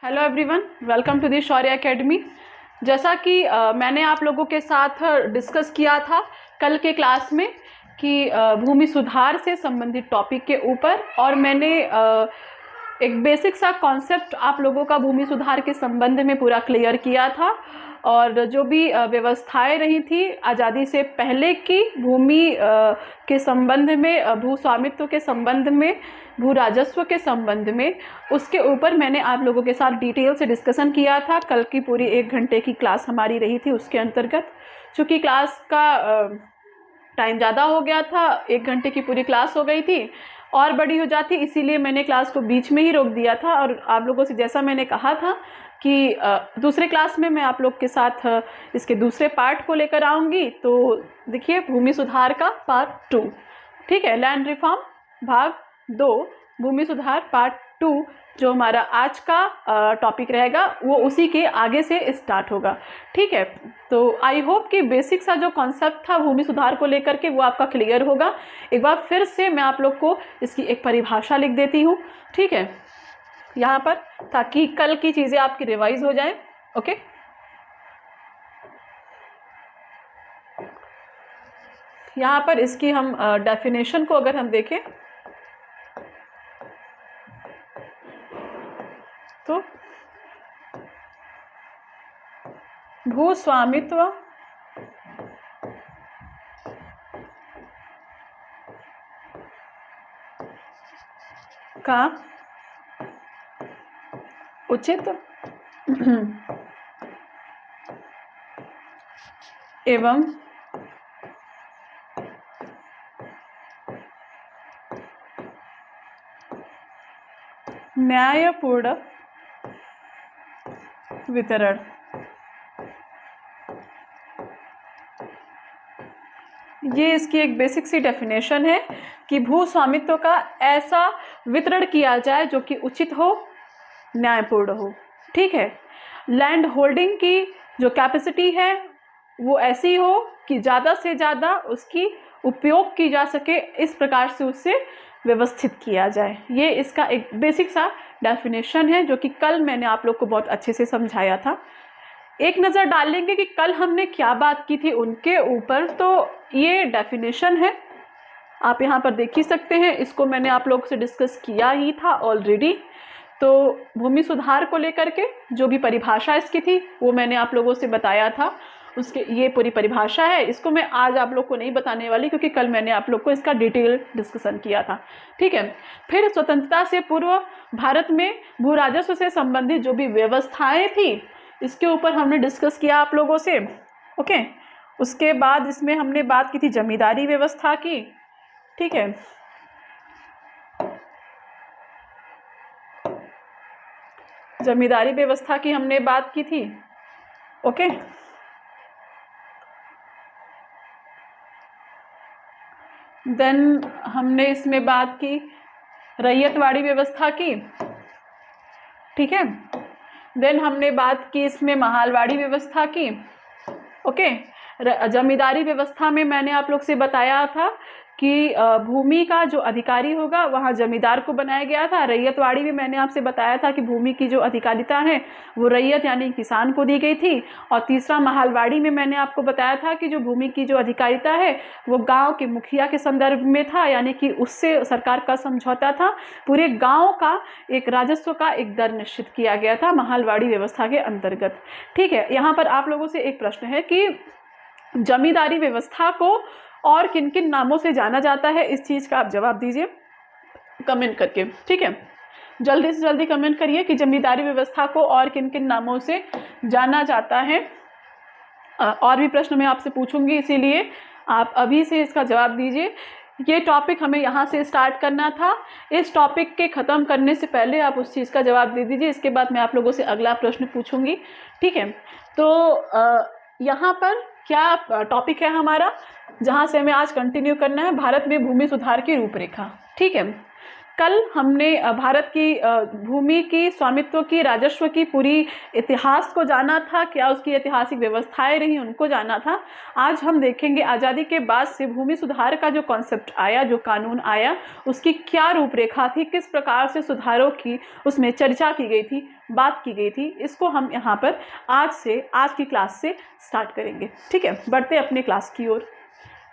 Hello everyone, welcome to the Shaurya academy. जैसा कि मैंने आप लोगों के साथ डिस्कस किया था कल के क्लास में कि भूमि सुधार से संबंधित टॉपिक के ऊपर, और मैंने एक बेसिक सा कॉन्सेप्ट आप लोगों का भूमि सुधार के संबंध में पूरा क्लियर किया था। और जो भी व्यवस्थाएं रही थी आज़ादी से पहले की भूमि के संबंध में, भू स्वामित्व के संबंध में, भू राजस्व के संबंध में, उसके ऊपर मैंने आप लोगों के साथ डिटेल से डिस्कशन किया था। कल की पूरी 1 घंटे की क्लास हमारी रही थी। उसके अंतर्गत चूँकि क्लास का टाइम ज़्यादा हो गया था, 1 घंटे की पूरी क्लास हो गई थी, और बड़ी हो जाती, इसीलिए मैंने क्लास को बीच में ही रोक दिया था। और आप लोगों से जैसा मैंने कहा था कि दूसरे क्लास में मैं आप लोग के साथ इसके दूसरे पार्ट को लेकर आऊँगी। तो देखिए, भूमि सुधार का पार्ट 2, ठीक है, लैंड रिफॉर्म भाग 2, भूमि सुधार पार्ट 2 जो हमारा आज का टॉपिक रहेगा वो उसी के आगे से स्टार्ट होगा। ठीक है, तो आई होप कि बेसिक सा जो कॉन्सेप्ट था भूमि सुधार को लेकर के वो आपका क्लियर होगा। एक बार फिर से मैं आप लोग को इसकी एक परिभाषा लिख देती हूँ, ठीक है, यहाँ पर, ताकि कल की चीज़ें आपकी रिवाइज हो जाए। ओके, यहाँ पर इसकी हम डेफिनेशन को अगर हम देखें तो भू स्वामित्व का उचित एवं न्यायपूर्ण वितरण। ये इसकी एक बेसिक सी डेफिनेशन है कि भू स्वामित्व का ऐसा वितरण किया जाए जो कि उचित हो, न्यायपूर्ण हो। ठीक है, लैंड होल्डिंग की जो कैपेसिटी है वो ऐसी हो कि ज़्यादा से ज़्यादा उसकी उपयोग की जा सके, इस प्रकार से उससे व्यवस्थित किया जाए। ये इसका एक बेसिक सा डेफिनेशन है जो कि कल मैंने आप लोग को बहुत अच्छे से समझाया था। एक नज़र डाल लेंगे कि कल हमने क्या बात की थी उनके ऊपर। तो ये डेफिनेशन है, आप यहाँ पर देख ही सकते हैं, इसको मैंने आप लोगों से डिस्कस किया ही था ऑलरेडी। तो भूमि सुधार को लेकर के जो भी परिभाषा इसकी थी वो मैंने आप लोगों से बताया था। उसके ये पूरी परिभाषा है, इसको मैं आज आप लोग को नहीं बताने वाली क्योंकि कल मैंने आप लोग को इसका डिटेल डिस्कशन किया था। ठीक है, फिर स्वतंत्रता से पूर्व भारत में भू राजस्व से संबंधित जो भी व्यवस्थाएं थी इसके ऊपर हमने डिस्कस किया आप लोगों से। ओके, उसके बाद इसमें हमने बात की थी जमींदारी व्यवस्था की। ठीक है, जमींदारी व्यवस्था की हमने बात की थी। ओके, देन हमने इसमें बात की रैयतवाड़ी व्यवस्था की। ठीक है, देन हमने बात की इसमें महालवाड़ी व्यवस्था की। ओके, जमींदारी व्यवस्था में मैंने आप लोग से बताया था कि भूमि का जो अधिकारी होगा वहाँ जमींदार को बनाया गया था। रैयतवाड़ी में मैंने आपसे बताया था कि भूमि की जो अधिकारिता है वो रैयत यानी किसान को दी गई थी। और तीसरा महालवाड़ी में मैंने आपको बताया था कि जो भूमि की जो अधिकारिता है वो गांव के मुखिया के संदर्भ में था, यानी कि उससे सरकार का समझौता था। पूरे गाँव का एक राजस्व का एक दर निश्चित किया गया था महालवाड़ी व्यवस्था के अंतर्गत। ठीक है, यहाँ पर आप लोगों से एक प्रश्न है कि जमींदारी व्यवस्था को और किन किन नामों से जाना जाता है, इस चीज़ का आप जवाब दीजिए कमेंट करके। ठीक है, जल्दी से जल्दी कमेंट करिए कि जमींदारी व्यवस्था को और किन किन नामों से जाना जाता है। और भी प्रश्न मैं आपसे पूछूंगी, इसीलिए आप अभी से इसका जवाब दीजिए। ये टॉपिक हमें यहाँ से स्टार्ट करना था। इस टॉपिक के ख़त्म करने से पहले आप उस चीज़ का जवाब दे दीजिए, इसके बाद मैं आप लोगों से अगला प्रश्न पूछूंगी। ठीक है, तो यहाँ पर क्या टॉपिक है हमारा, जहाँ से हमें आज कंटिन्यू करना है, भारत में भूमि सुधार की रूपरेखा। ठीक है, कल हमने भारत की भूमि की स्वामित्व की राजस्व की पूरी इतिहास को जाना था, क्या उसकी ऐतिहासिक व्यवस्थाएं रही उनको जाना था। आज हम देखेंगे आज़ादी के बाद से भूमि सुधार का जो कॉन्सेप्ट आया, जो कानून आया, उसकी क्या रूपरेखा थी, किस प्रकार से सुधारों की उसमें चर्चा की गई थी, बात की गई थी। इसको हम यहाँ पर आज की क्लास से स्टार्ट करेंगे। ठीक है, बढ़ते अपने क्लास की ओर।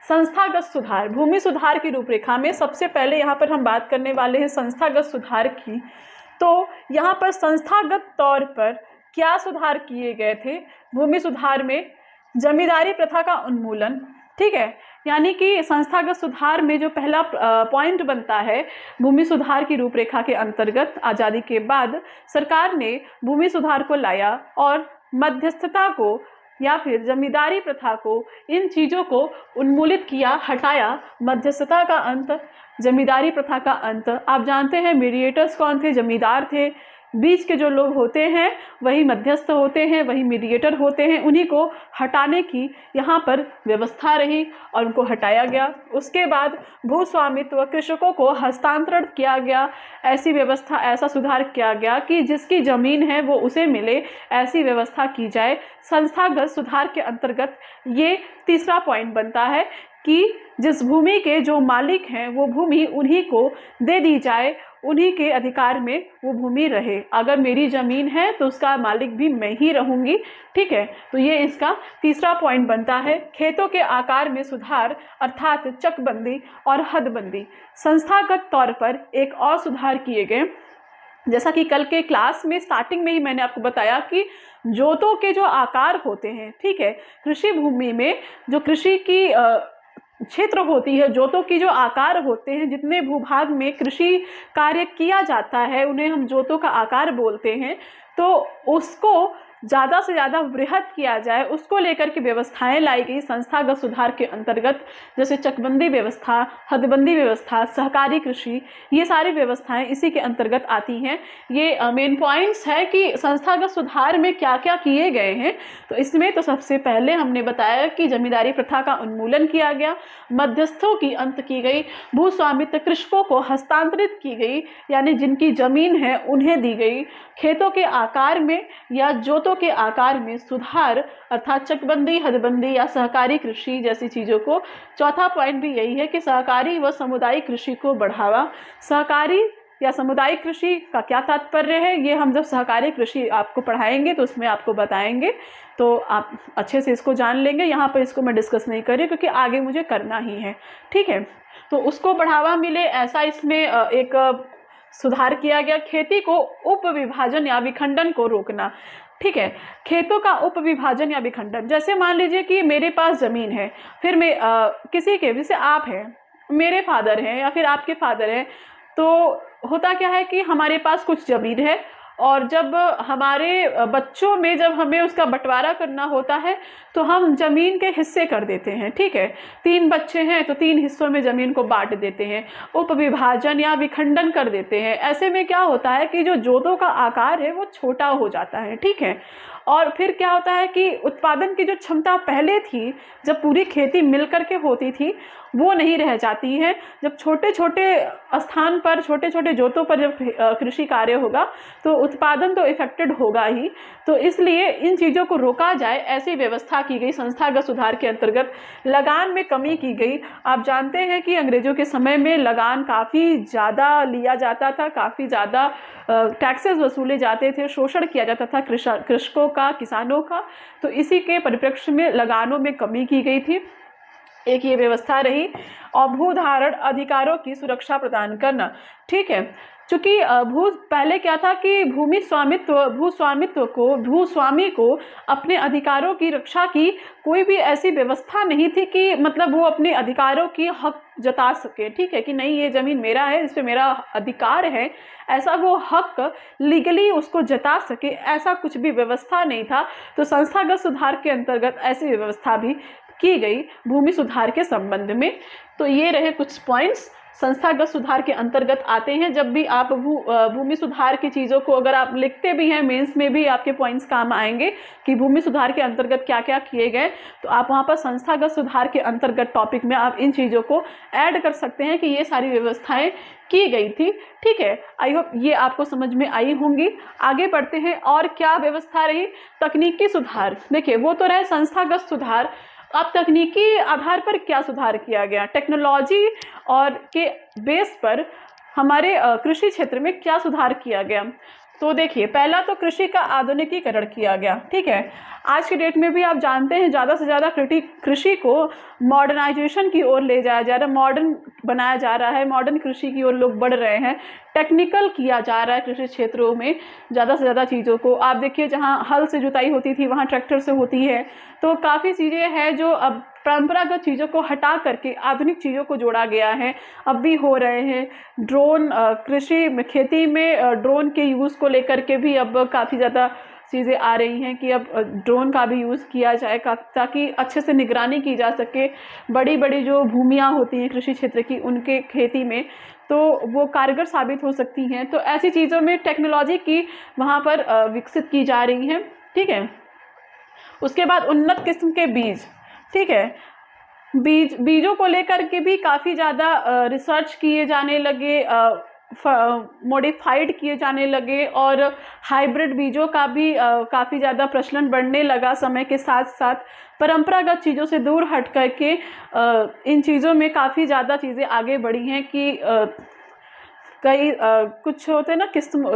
संस्थागत सुधार, भूमि सुधार की रूपरेखा में सबसे पहले यहाँ पर हम बात करने वाले हैं संस्थागत सुधार की। तो यहाँ पर संस्थागत तौर पर क्या सुधार किए गए थे भूमि सुधार में? जमींदारी प्रथा का उन्मूलन, ठीक है, यानी कि संस्थागत सुधार में जो पहला पॉइंट बनता है भूमि सुधार की रूपरेखा के अंतर्गत, आज़ादी के बाद सरकार ने भूमि सुधार को लाया और मध्यस्थता को या फिर जमींदारी प्रथा को, इन चीज़ों को उन्मूलित किया, हटाया। मध्यस्थता का अंत, जमींदारी प्रथा का अंत। आप जानते हैं मीडिएटर्स कौन थे? जमींदार थे। बीच के जो लोग होते हैं वही मध्यस्थ होते हैं, वही मीडिएटर होते हैं। उन्हीं को हटाने की यहाँ पर व्यवस्था रही और उनको हटाया गया। उसके बाद भू स्वामित्व कृषकों को हस्तांतरण किया गया। ऐसी व्यवस्था, ऐसा सुधार किया गया कि जिसकी ज़मीन है वो उसे मिले, ऐसी व्यवस्था की जाए। संस्थागत सुधार के अंतर्गत ये तीसरा पॉइंट बनता है कि जिस भूमि के जो मालिक हैं वो भूमि उन्हीं को दे दी जाए, उन्हीं के अधिकार में वो भूमि रहे। अगर मेरी ज़मीन है तो उसका मालिक भी मैं ही रहूँगी। ठीक है, तो ये इसका तीसरा पॉइंट बनता है। खेतों के आकार में सुधार अर्थात चकबंदी और हदबंदी। संस्थागत तौर पर एक और सुधार किए गए, जैसा कि कल के क्लास में स्टार्टिंग में ही मैंने आपको बताया कि जोतों के जो आकार होते हैं, ठीक है, कृषि भूमि में जो कृषि की क्षेत्र होती है, जोतों की जो आकार होते हैं, जितने भूभाग में कृषि कार्य किया जाता है उन्हें हम जोतों का आकार बोलते हैं। तो उसको ज़्यादा से ज़्यादा वृहद किया जाए, उसको लेकर के व्यवस्थाएं लाई गई संस्थागत सुधार के अंतर्गत, जैसे चकबंदी व्यवस्था, हदबंदी व्यवस्था, सहकारी कृषि, ये सारी व्यवस्थाएं इसी के अंतर्गत आती हैं। ये मेन पॉइंट्स है कि संस्थागत सुधार में क्या क्या किए गए हैं। तो इसमें तो सबसे पहले हमने बताया कि जमींदारी प्रथा का उन्मूलन किया गया, मध्यस्थों की अंत की गई, भू स्वामित्व कृषकों को हस्तांतरित की गई, यानी जिनकी ज़मीन है उन्हें दी गई। खेतों के आकार में या जोतों के आकार में सुधार अर्थात चकबंदी, हदबंदी या सहकारी कृषि जैसी चीज़ों को। चौथा पॉइंट भी यही है कि सहकारी व सामुदायिक कृषि को बढ़ावा। सहकारी या सामुदायिक कृषि का क्या तात्पर्य है, ये हम जब सहकारी कृषि आपको पढ़ाएंगे तो उसमें आपको बताएंगे, तो आप अच्छे से इसको जान लेंगे। यहाँ पर इसको मैं डिस्कस नहीं कर रही क्योंकि आगे मुझे करना ही है। ठीक है, तो उसको बढ़ावा मिले ऐसा इसमें एक सुधार किया गया। खेती को उप विभाजन या विखंडन को रोकना। ठीक है, खेतों का उप विभाजन या विखंडन, जैसे मान लीजिए कि मेरे पास ज़मीन है, फिर मैं किसी के, जैसे आप हैं, मेरे फादर हैं या फिर आपके फादर हैं, तो होता क्या है कि हमारे पास कुछ ज़मीन है और जब हमारे बच्चों में जब हमें उसका बंटवारा करना होता है तो हम ज़मीन के हिस्से कर देते हैं। ठीक है, 3 बच्चे हैं तो 3 हिस्सों में ज़मीन को बांट देते हैं, उपविभाजन या विखंडन कर देते हैं। ऐसे में क्या होता है कि जो जोतों का आकार है वो छोटा हो जाता है। ठीक है, और फिर क्या होता है कि उत्पादन की जो क्षमता पहले थी, जब पूरी खेती मिलकर के होती थी, वो नहीं रह जाती है। जब छोटे छोटे स्थान पर, छोटे छोटे जोतों पर जब कृषि कार्य होगा तो उत्पादन तो इफेक्टेड होगा ही। तो इसलिए इन चीज़ों को रोका जाए, ऐसी व्यवस्था की गई। संस्थागत सुधार के अंतर्गत लगान में कमी की गई। आप जानते हैं कि अंग्रेजों के समय में लगान काफ़ी ज़्यादा लिया जाता था, काफ़ी ज़्यादा टैक्सेस वसूले जाते थे, शोषण किया जाता था कृषकों का, किसानों का। तो इसी के परिप्रेक्ष्य में लगानों में कमी की गई थी, एक ये व्यवस्था रही। और भूधारण अधिकारों की सुरक्षा प्रदान करना। ठीक है, चूँकि पहले क्या था कि भूस्वामी को अपने अधिकारों की रक्षा की कोई भी ऐसी व्यवस्था नहीं थी कि मतलब वो अपने अधिकारों की हक जता सके। ठीक है, कि नहीं ये ज़मीन मेरा है, इस पे मेरा अधिकार है, ऐसा वो हक लीगली उसको जता सके, ऐसा कुछ भी व्यवस्था नहीं था। तो संस्थागत सुधार के अंतर्गत ऐसी व्यवस्था भी की गई भूमि सुधार के संबंध में। तो ये रहे कुछ पॉइंट्स संस्थागत सुधार के अंतर्गत आते हैं। जब भी आप भूमि सुधार की चीज़ों को अगर आप लिखते भी हैं, मेंस में भी आपके पॉइंट्स काम आएंगे कि भूमि सुधार के अंतर्गत क्या क्या किए गए, तो आप वहाँ पर संस्थागत सुधार के अंतर्गत टॉपिक में आप इन चीज़ों को ऐड कर सकते हैं कि ये सारी व्यवस्थाएं की गई थी। ठीक है, आई होप ये आपको समझ में आई होंगी। आगे बढ़ते हैं, और क्या व्यवस्था रही? तकनीकी सुधार। देखिए, वो तो रहे संस्थागत सुधार। अब तकनीकी आधार पर क्या सुधार किया गया, टेक्नोलॉजी और के बेस पर हमारे कृषि क्षेत्र में क्या सुधार किया गया? तो देखिए, पहला तो कृषि का आधुनिकीकरण किया गया। ठीक है, आज की डेट में भी आप जानते हैं ज़्यादा से ज़्यादा कृषि को मॉडर्नाइजेशन की ओर ले जाया जा रहा है, मॉडर्न बनाया जा रहा है, मॉडर्न कृषि की ओर लोग बढ़ रहे हैं, टेक्निकल किया जा रहा है कृषि क्षेत्रों में ज़्यादा से ज़्यादा चीज़ों को। आप देखिए, जहाँ हल से जुताई होती थी वहाँ ट्रैक्टर से होती है। तो काफ़ी चीज़ें हैं जो अब परंपरागत चीज़ों को हटा करके आधुनिक चीज़ों को जोड़ा गया है, अब भी हो रहे हैं। ड्रोन, कृषि में, खेती में ड्रोन के यूज़ को लेकर के भी अब काफ़ी ज़्यादा चीज़ें आ रही हैं कि अब ड्रोन का भी यूज़ किया जाए ताकि अच्छे से निगरानी की जा सके। बड़ी बड़ी जो भूमियाँ होती हैं कृषि क्षेत्र की, उनके खेती में, तो वो कारगर साबित हो सकती हैं। तो ऐसी चीज़ों में टेक्नोलॉजी की वहाँ पर विकसित की जा रही हैं। ठीक है, उसके बाद उन्नत किस्म के बीज। ठीक है, बीजों को लेकर के भी काफ़ी ज़्यादा रिसर्च किए जाने लगे, मॉडिफाइड किए जाने लगे, और हाइब्रिड बीजों का भी काफ़ी ज़्यादा प्रचलन बढ़ने लगा समय के साथ साथ। परंपरागत चीज़ों से दूर हट करके इन चीज़ों में काफ़ी ज़्यादा चीज़ें आगे बढ़ी हैं कि कई कुछ होते हैं ना किस्म,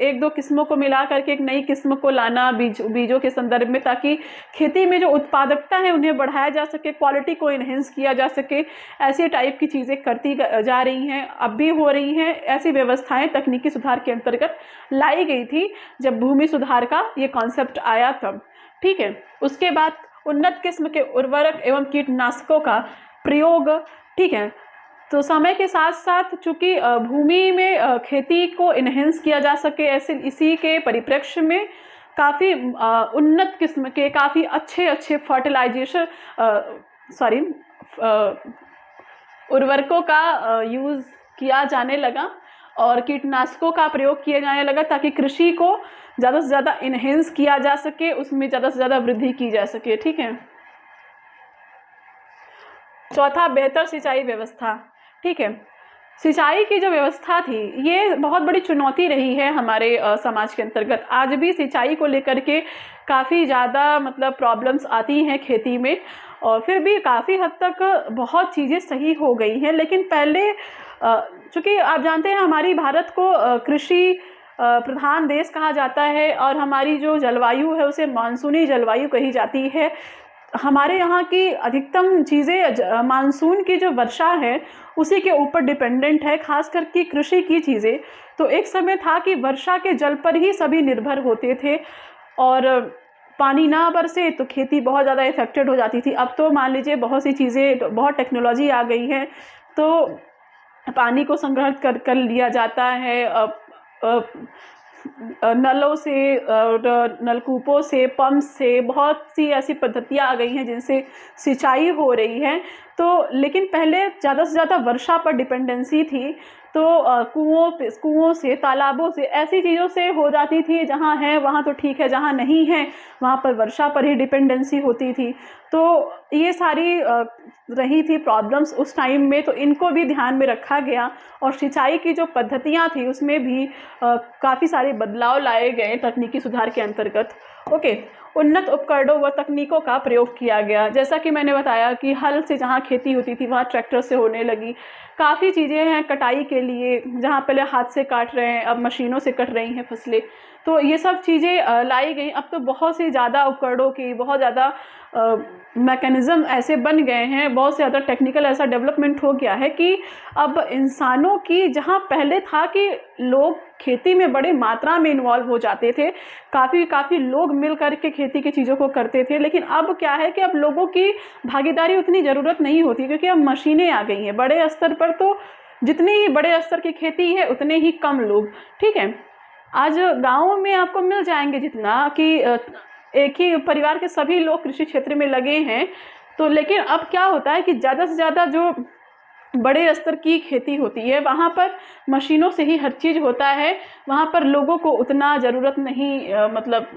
एक दो किस्मों को मिला करके एक नई किस्म को लाना बीजों के संदर्भ में, ताकि खेती में जो उत्पादकता है उन्हें बढ़ाया जा सके, क्वालिटी को इन्हेंस किया जा सके। ऐसे टाइप की चीज़ें करती जा रही हैं, अब भी हो रही हैं। ऐसी व्यवस्थाएं तकनीकी सुधार के अंतर्गत लाई गई थी जब भूमि सुधार का ये कॉन्सेप्ट आया तब। ठीक है, उसके बाद उन्नत किस्म के उर्वरक एवं कीटनाशकों का प्रयोग। ठीक है, तो समय के साथ साथ चूँकि भूमि में खेती को इन्हेंस किया जा सके, ऐसे इसी के परिप्रेक्ष्य में काफ़ी उन्नत किस्म के काफ़ी अच्छे फर्टिलाइजेशन उर्वरकों का यूज़ किया जाने लगा और कीटनाशकों का प्रयोग किया जाने लगा, ताकि कृषि को ज़्यादा से ज़्यादा इन्हेंस किया जा सके, उसमें ज़्यादा से ज़्यादा वृद्धि की जा सके। ठीक है, चौथा, बेहतर सिंचाई व्यवस्था। ठीक है, सिंचाई की जो व्यवस्था थी ये बहुत बड़ी चुनौती रही है हमारे समाज के अंतर्गत। आज भी सिंचाई को लेकर के काफ़ी ज़्यादा मतलब प्रॉब्लम्स आती हैं खेती में, और फिर भी काफ़ी हद तक बहुत चीज़ें सही हो गई हैं। लेकिन पहले चूँकि आप जानते हैं हमारी भारत को कृषि प्रधान देश कहा जाता है, और हमारी जो जलवायु है उसे मानसूनी जलवायु कही जाती है। हमारे यहाँ की अधिकतम चीज़ें मानसून की जो वर्षा है उसी के ऊपर डिपेंडेंट है, खास करके कृषि की चीज़ें। तो एक समय था कि वर्षा के जल पर ही सभी निर्भर होते थे, और पानी ना बरसे तो खेती बहुत ज़्यादा इफेक्टेड हो जाती थी। अब तो मान लीजिए बहुत सी चीज़ें, बहुत टेक्नोलॉजी आ गई है, तो पानी को संग्रहित कर लिया जाता है नलों से और नलकूपों से, पंप से। बहुत सी ऐसी पद्धतियाँ आ गई हैं जिनसे सिंचाई हो रही है। तो लेकिन पहले ज़्यादा से ज़्यादा वर्षा पर डिपेंडेंसी थी, तो कुओं से, तालाबों से, ऐसी चीज़ों से हो जाती थी। जहाँ है वहाँ तो ठीक है, जहाँ नहीं है वहाँ पर वर्षा पर ही डिपेंडेंसी होती थी। तो ये सारी रही थी प्रॉब्लम्स उस टाइम में, तो इनको भी ध्यान में रखा गया, और सिंचाई की जो पद्धतियाँ थी उसमें भी काफ़ी सारे बदलाव लाए गए तकनीकी सुधार के अंतर्गत। ओके, उन्नत उपकरणों व तकनीकों का प्रयोग किया गया। जैसा कि मैंने बताया कि हल से जहाँ खेती होती थी वहाँ ट्रैक्टर से होने लगी। काफ़ी चीज़ें हैं कटाई के लिए, जहाँ पहले हाथ से काट रहे हैं अब मशीनों से कट रही हैं फसलें। तो ये सब चीज़ें लाई गई। अब तो बहुत सी ज़्यादा उपकरणों की, बहुत ज़्यादा मैकेनिज़्म ऐसे बन गए हैं, बहुत से ज़्यादा टेक्निकल ऐसा डेवलपमेंट हो गया है कि अब इंसानों की, जहाँ पहले था कि लोग खेती में बड़े मात्रा में इन्वॉल्व हो जाते थे, काफ़ी लोग मिल कर के खेती की चीज़ों को करते थे, लेकिन अब क्या है कि अब लोगों की भागीदारी उतनी ज़रूरत नहीं होती, क्योंकि अब मशीनें आ गई हैं बड़े स्तर पर। तो जितनी ही बड़े स्तर की खेती है उतने ही कम लोग। ठीक है, आज गाँव में आपको मिल जाएंगे जितना कि एक ही परिवार के सभी लोग कृषि क्षेत्र में लगे हैं। तो लेकिन अब क्या होता है कि ज़्यादा से ज़्यादा जो बड़े स्तर की खेती होती है, वहाँ पर मशीनों से ही हर चीज़ होता है, वहाँ पर लोगों को उतना ज़रूरत नहीं मतलब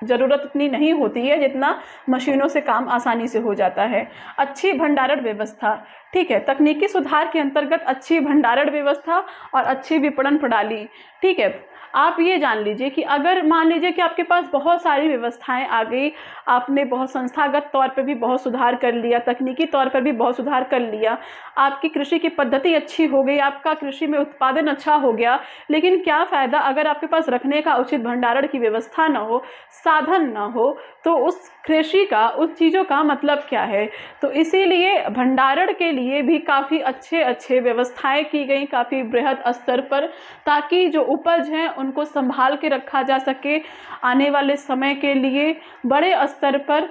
ज़रूरत उतनी नहीं होती है जितना मशीनों से काम आसानी से हो जाता है। अच्छी भंडारण व्यवस्था, ठीक है, तकनीकी सुधार के अंतर्गत अच्छी भंडारण व्यवस्था और अच्छी विपणन प्रणाली, ठीक है। आप ये जान लीजिए कि अगर मान लीजिए कि आपके पास बहुत सारी व्यवस्थाएं आ गई, आपने बहुत संस्थागत तौर पे भी बहुत सुधार कर लिया, तकनीकी तौर पर भी बहुत सुधार कर लिया, आपकी कृषि की पद्धति अच्छी हो गई, आपका कृषि में उत्पादन अच्छा हो गया, लेकिन क्या फ़ायदा अगर आपके पास रखने का उचित भंडारण की व्यवस्था ना हो, साधन ना हो, तो उस कृषि का, उस चीज़ों का मतलब क्या है। तो इसीलिए भंडारण के लिए भी काफ़ी अच्छे व्यवस्थाएं की गई, काफ़ी बृहद स्तर पर, ताकि जो उपज हैं उनको संभाल के रखा जा सके, आने वाले समय के लिए बड़े स्तर पर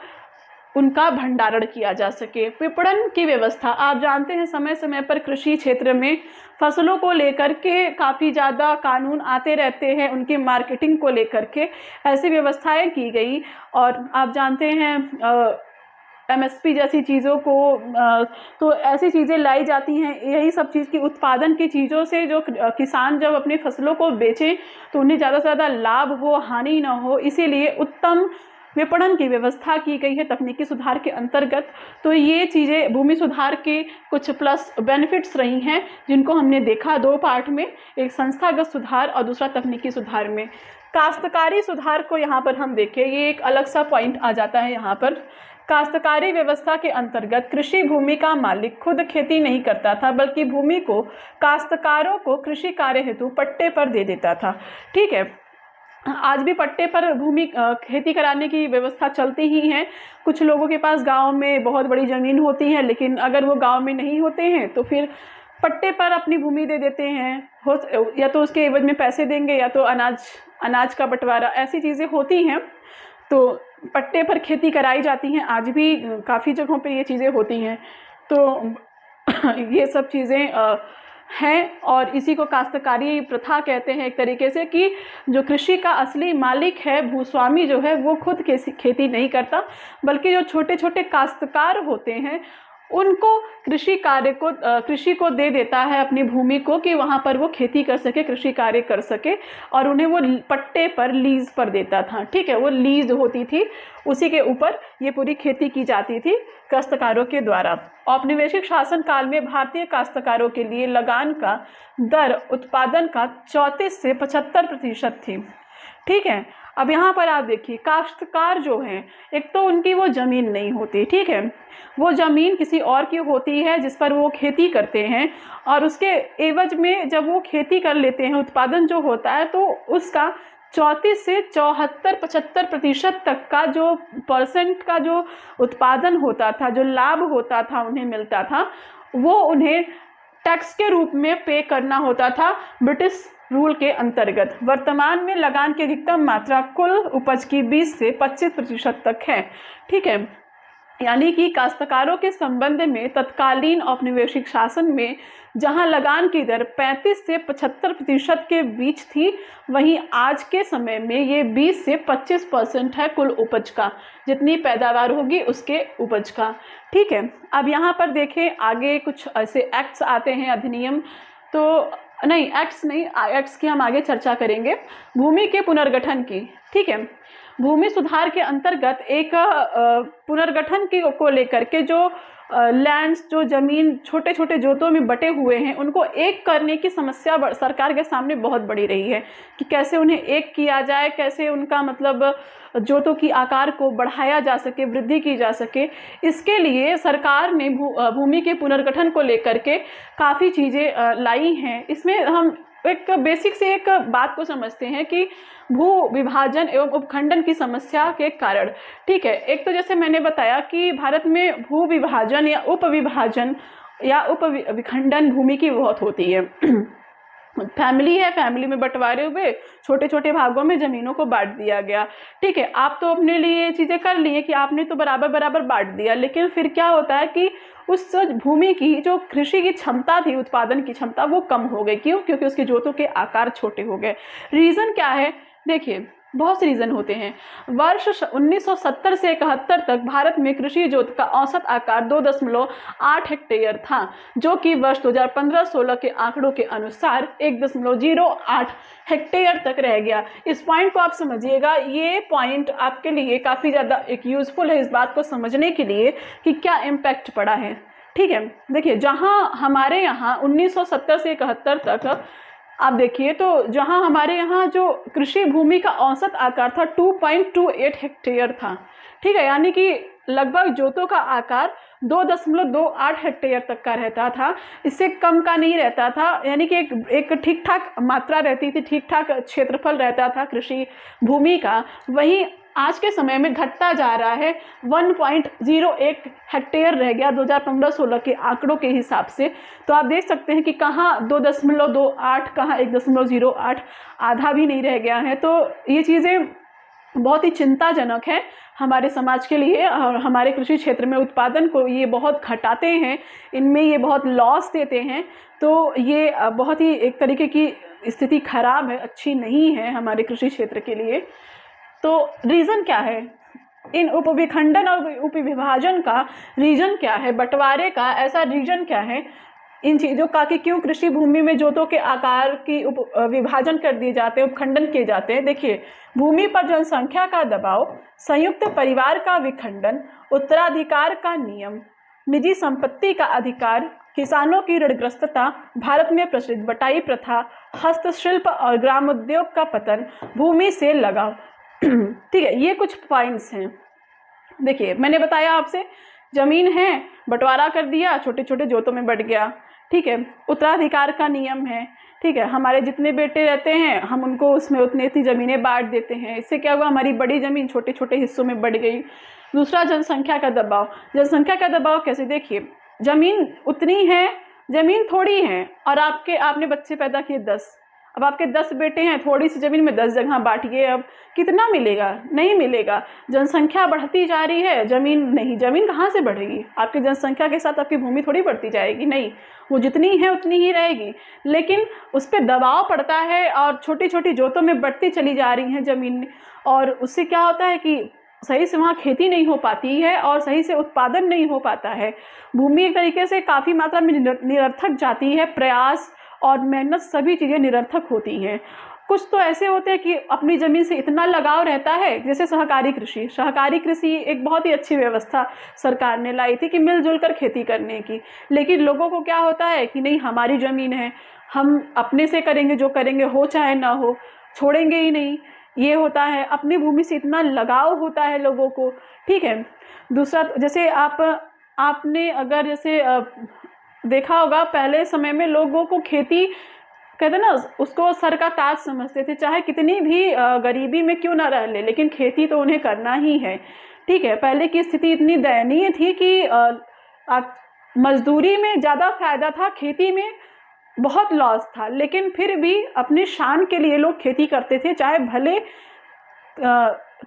उनका भंडारण किया जा सके। विपणन की व्यवस्था, आप जानते हैं समय समय पर कृषि क्षेत्र में फसलों को लेकर के काफ़ी ज़्यादा कानून आते रहते हैं, उनकी मार्केटिंग को लेकर के ऐसी व्यवस्थाएं की गई। और आप जानते हैं MSP जैसी चीज़ों को तो ऐसी चीज़ें लाई जाती हैं, यही सब चीज़ की उत्पादन की चीज़ों से जो किसान जब अपनी फसलों को बेचें तो उन्हें ज़्यादा से ज़्यादा लाभ हो, हानि ना हो, इसीलिए उत्तम विपणन की व्यवस्था की गई है तकनीकी सुधार के अंतर्गत। तो ये चीज़ें भूमि सुधार के कुछ प्लस बेनिफिट्स रही हैं, जिनको हमने देखा 2 पार्ट में, एक संस्थागत सुधार और दूसरा तकनीकी सुधार में। काश्तकारी सुधार को यहाँ पर हम देखें, ये एक अलग सा पॉइंट आ जाता है यहाँ पर। काश्तकारी व्यवस्था के अंतर्गत कृषि भूमि का मालिक खुद खेती नहीं करता था, बल्कि भूमि को काश्तकारों को कृषि कार्य हेतु पट्टे पर दे देता था, ठीक है। आज भी पट्टे पर भूमि खेती कराने की व्यवस्था चलती ही है। कुछ लोगों के पास गांव में बहुत बड़ी ज़मीन होती है, लेकिन अगर वो गांव में नहीं होते हैं तो फिर पट्टे पर अपनी भूमि दे देते हैं, या तो उसके एवज में पैसे देंगे या तो अनाज का बंटवारा, ऐसी चीज़ें होती हैं। तो पट्टे पर खेती कराई जाती हैं, आज भी काफ़ी जगहों पर ये चीज़ें होती हैं। तो ये सब चीज़ें हैं, और इसी को काश्तकारी प्रथा कहते हैं एक तरीके से, कि जो कृषि का असली मालिक है, भूस्वामी जो है, वो खुद खेती नहीं करता, बल्कि जो छोटे छोटे काश्तकार होते हैं उनको कृषि को दे देता है, अपनी भूमि को, कि वहाँ पर वो खेती कर सके, कृषि कार्य कर सके, और उन्हें वो पट्टे पर लीज पर देता था, ठीक है। वो लीज होती थी, उसी के ऊपर ये पूरी खेती की जाती थी काश्तकारों के द्वारा। औपनिवेशिक शासन काल में भारतीय काश्तकारों के लिए लगान का दर उत्पादन का 34 से 75% थी, ठीक है। अब यहाँ पर आप देखिए, काश्तकार जो हैं, एक तो उनकी वो ज़मीन नहीं होती, ठीक है, वो ज़मीन किसी और की होती है जिस पर वो खेती करते हैं, और उसके एवज में जब वो खेती कर लेते हैं, उत्पादन जो होता है, तो उसका 34 से 74-75% तक का जो परसेंट का जो उत्पादन होता था, जो लाभ होता था, उन्हें मिलता था, वो उन्हें टैक्स के रूप में पे करना होता था ब्रिटिश रूल के अंतर्गत। वर्तमान में लगान की अधिकतम मात्रा कुल उपज की 20 से 25% तक है, ठीक है। यानी कि काश्तकारों के संबंध में तत्कालीन औपनिवेशिक शासन में जहां लगान की दर 35 से 75% के बीच थी, वहीं आज के समय में ये 20 से 25% है कुल उपज का, जितनी पैदावार होगी उसके उपज का, ठीक है। अब यहाँ पर देखें, आगे कुछ ऐसे एक्ट्स आते हैं, अधिनियम, तो नहीं, एक्ट्स की हम आगे चर्चा करेंगे। भूमि के पुनर्गठन की, ठीक है। भूमि सुधार के अंतर्गत एक पुनर्गठन को लेकर के जो लैंड्स, जो ज़मीन छोटे छोटे जोतों में बटे हुए हैं, उनको एक करने की समस्या सरकार के सामने बहुत बड़ी रही है, कि कैसे उन्हें एक किया जाए, कैसे उनका मतलब जोतों की आकार को बढ़ाया जा सके, वृद्धि की जा सके। इसके लिए सरकार ने भूमि के पुनर्गठन को लेकर के काफ़ी चीज़ें लाई हैं। इसमें हम एक बेसिक से एक बात को समझते हैं कि भू विभाजन एवं उपखंडन की समस्या के कारण, ठीक है। एक तो जैसे मैंने बताया कि भारत में भू विभाजन या उपविभाजन या उपविखंडन भूमि की बहुत होती है। फैमिली है, फैमिली में बंटवारे हुए छोटे छोटे भागों में ज़मीनों को बांट दिया गया, ठीक है। आप तो अपने लिए ये चीज़ें कर लिए कि आपने तो बराबर बराबर बांट दिया, लेकिन फिर क्या होता है कि उस भूमि की जो कृषि की क्षमता थी, उत्पादन की क्षमता, वो कम हो गई। क्यों? क्योंकि उसके जोतों के आकार छोटे हो गए। रीज़न क्या है? देखिए, बहुत से रीज़न होते हैं। वर्ष 1970 से 71 तक भारत में कृषि जोत का औसत आकार 2.8 हेक्टेयर था, जो कि वर्ष 2015-16 के आंकड़ों के अनुसार 1.08 हेक्टेयर तक रह गया। इस पॉइंट को आप समझिएगा, ये पॉइंट आपके लिए काफ़ी ज़्यादा एक यूज़फुल है इस बात को समझने के लिए कि क्या इम्पैक्ट पड़ा है। ठीक है, देखिए जहाँ हमारे यहाँ 1970 से 71 तक आप देखिए तो जहां हमारे यहाँ जो कृषि भूमि का औसत आकार था 2.28 हेक्टेयर था। ठीक है, यानी कि लगभग जोतों का आकार 2.28 हेक्टेयर तक का रहता था, इससे कम का नहीं रहता था। यानी कि एक ठीक ठाक मात्रा रहती थी, ठीक ठाक क्षेत्रफल रहता था कृषि भूमि का। वहीं आज के समय में घटता जा रहा है, 1.08 हेक्टेयर रह गया 2015-16 के आंकड़ों के हिसाब से। तो आप देख सकते हैं कि कहाँ 2.28, कहाँ 1.08, आधा भी नहीं रह गया है। तो ये चीज़ें बहुत ही चिंताजनक है हमारे समाज के लिए, और हमारे कृषि क्षेत्र में उत्पादन को ये बहुत घटाते हैं, इनमें ये बहुत लॉस देते हैं। तो ये बहुत ही एक तरीके की स्थिति खराब है, अच्छी नहीं है हमारे कृषि क्षेत्र के लिए। तो रीज़न क्या है इन उपविखंडन और उपविभाजन का? रीजन क्या है बंटवारे का? ऐसा रीजन क्या है इन चीज़ों का कि क्यों कृषि भूमि में जोतों के आकार की विभाजन कर दिए जाते हैं, उपखंडन किए जाते हैं? देखिए, भूमि पर जनसंख्या का दबाव, संयुक्त परिवार का विखंडन, उत्तराधिकार का नियम, निजी संपत्ति का अधिकार, किसानों की ऋणग्रस्तता, भारत में प्रचलित बटाई प्रथा, हस्तशिल्प और ग्रामोद्योग का पतन, भूमि से लगाव। ठीक है, ये कुछ पॉइंट्स हैं। देखिए, मैंने बताया आपसे, जमीन है, बंटवारा कर दिया, छोटे छोटे जोतों में बंट गया। ठीक है, उत्तराधिकार का नियम है। ठीक है, हमारे जितने बेटे रहते हैं हम उनको उसमें उतनी इतनी ज़मीनें बांट देते हैं। इससे क्या हुआ, हमारी बड़ी ज़मीन छोटे छोटे हिस्सों में बढ़ गई। दूसरा, जनसंख्या का दबाव। जनसंख्या का दबाव कैसे? देखिए, ज़मीन उतनी है, ज़मीन थोड़ी है, और आपने बच्चे पैदा किए 10। अब आपके 10 बेटे हैं, थोड़ी सी ज़मीन में 10 जगह बांटिए, अब कितना मिलेगा? नहीं मिलेगा। जनसंख्या बढ़ती जा रही है, ज़मीन नहीं, ज़मीन कहाँ से बढ़ेगी? आपकी जनसंख्या के साथ आपकी भूमि थोड़ी बढ़ती जाएगी, नहीं, वो जितनी है उतनी ही रहेगी। लेकिन उस पर दबाव पड़ता है और छोटी छोटी जोतों में बढ़ती चली जा रही हैं ज़मीन, और उससे क्या होता है कि सही से वहाँ खेती नहीं हो पाती है और सही से उत्पादन नहीं हो पाता है। भूमि एक तरीके से काफ़ी मात्रा में निरर्थक जाती है, प्रयास और मेहनत सभी चीज़ें निरर्थक होती हैं। कुछ तो ऐसे होते हैं कि अपनी ज़मीन से इतना लगाव रहता है, जैसे सहकारी कृषि। सहकारी कृषि एक बहुत ही अच्छी व्यवस्था सरकार ने लाई थी कि मिलजुल कर खेती करने की। लेकिन लोगों को क्या होता है कि नहीं, हमारी ज़मीन है, हम अपने से करेंगे, जो करेंगे हो चाहे ना हो, छोड़ेंगे ही नहीं। ये होता है, अपनी भूमि से इतना लगाव होता है लोगों को। ठीक है, दूसरा, जैसे आपने अगर जैसे देखा होगा, पहले समय में लोगों को खेती, कहते ना, उसको सर का ताज समझते थे, चाहे कितनी भी गरीबी में क्यों ना रह ले, लेकिन खेती तो उन्हें करना ही है। ठीक है, पहले की स्थिति इतनी दयनीय थी कि मजदूरी में ज़्यादा फायदा था, खेती में बहुत लॉस था, लेकिन फिर भी अपनी शान के लिए लोग खेती करते थे, चाहे भले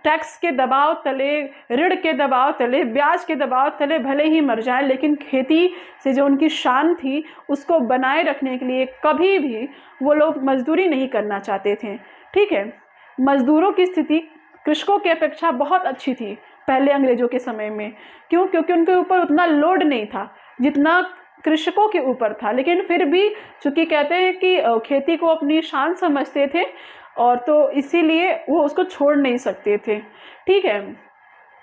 टैक्स के दबाव तले, ऋण के दबाव तले, ब्याज के दबाव तले भले ही मर जाए, लेकिन खेती से जो उनकी शान थी उसको बनाए रखने के लिए कभी भी वो लोग मजदूरी नहीं करना चाहते थे। ठीक है, मजदूरों की स्थिति कृषकों की अपेक्षा बहुत अच्छी थी पहले अंग्रेजों के समय में। क्यों? क्योंकि उनके ऊपर उतना लोड नहीं था जितना कृषकों के ऊपर था। लेकिन फिर भी चूँकि कहते हैं कि खेती को अपनी शान समझते थे, और तो इसीलिए वो उसको छोड़ नहीं सकते थे। ठीक है,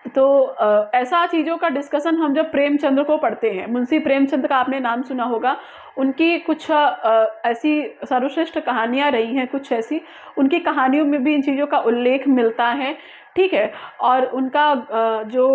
तो ऐसा चीज़ों का डिस्कशन हम जब प्रेमचंद्र को पढ़ते हैं, मुंशी प्रेमचंद का आपने नाम सुना होगा, उनकी कुछ ऐसी सर्वश्रेष्ठ कहानियाँ रही हैं, कुछ ऐसी, उनकी कहानियों में भी इन चीज़ों का उल्लेख मिलता है। ठीक है, और उनका जो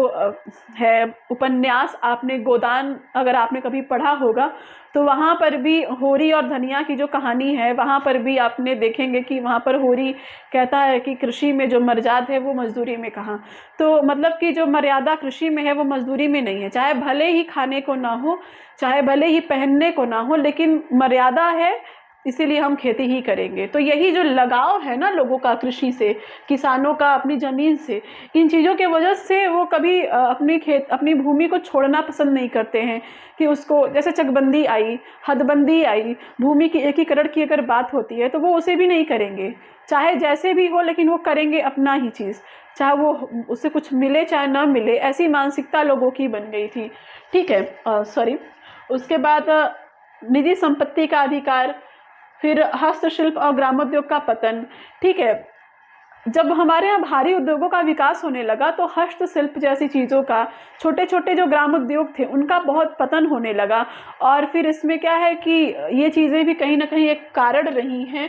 है उपन्यास, आपने गोदान अगर आपने कभी पढ़ा होगा तो वहाँ पर भी होरी और धनिया की जो कहानी है, वहाँ पर भी आपने देखेंगे कि वहाँ पर होरी कहता है कि कृषि में जो मर्यादा है वो मजदूरी में कहाँ। तो मतलब कि जो मर्यादा कृषि में है वो मजदूरी में नहीं है। चाहे भले ही खाने को ना हो, चाहे भले ही पहनने को ना हो, लेकिन मर्यादा है इसीलिए हम खेती ही करेंगे। तो यही जो लगाव है ना लोगों का कृषि से, किसानों का अपनी ज़मीन से, इन चीज़ों के वजह से वो कभी अपनी भूमि को छोड़ना पसंद नहीं करते हैं कि उसको, जैसे चकबंदी आई, हदबंदी आई, भूमि की एकीकरण की अगर बात होती है तो वो उसे भी नहीं करेंगे, चाहे जैसे भी हो, लेकिन वो करेंगे अपना ही चीज़, चाहे वो उससे कुछ मिले चाहे ना मिले, ऐसी मानसिकता लोगों की बन गई थी। ठीक है, सॉरी। उसके बाद निजी संपत्ति का अधिकार, फिर हस्तशिल्प और ग्रामोद्योग का पतन। ठीक है, जब हमारे यहाँ भारी उद्योगों का विकास होने लगा तो हस्तशिल्प जैसी चीज़ों का, छोटे छोटे जो ग्राम उद्योग थे उनका बहुत पतन होने लगा। और फिर इसमें क्या है कि ये चीज़ें भी कहीं ना कहीं एक कारण रही हैं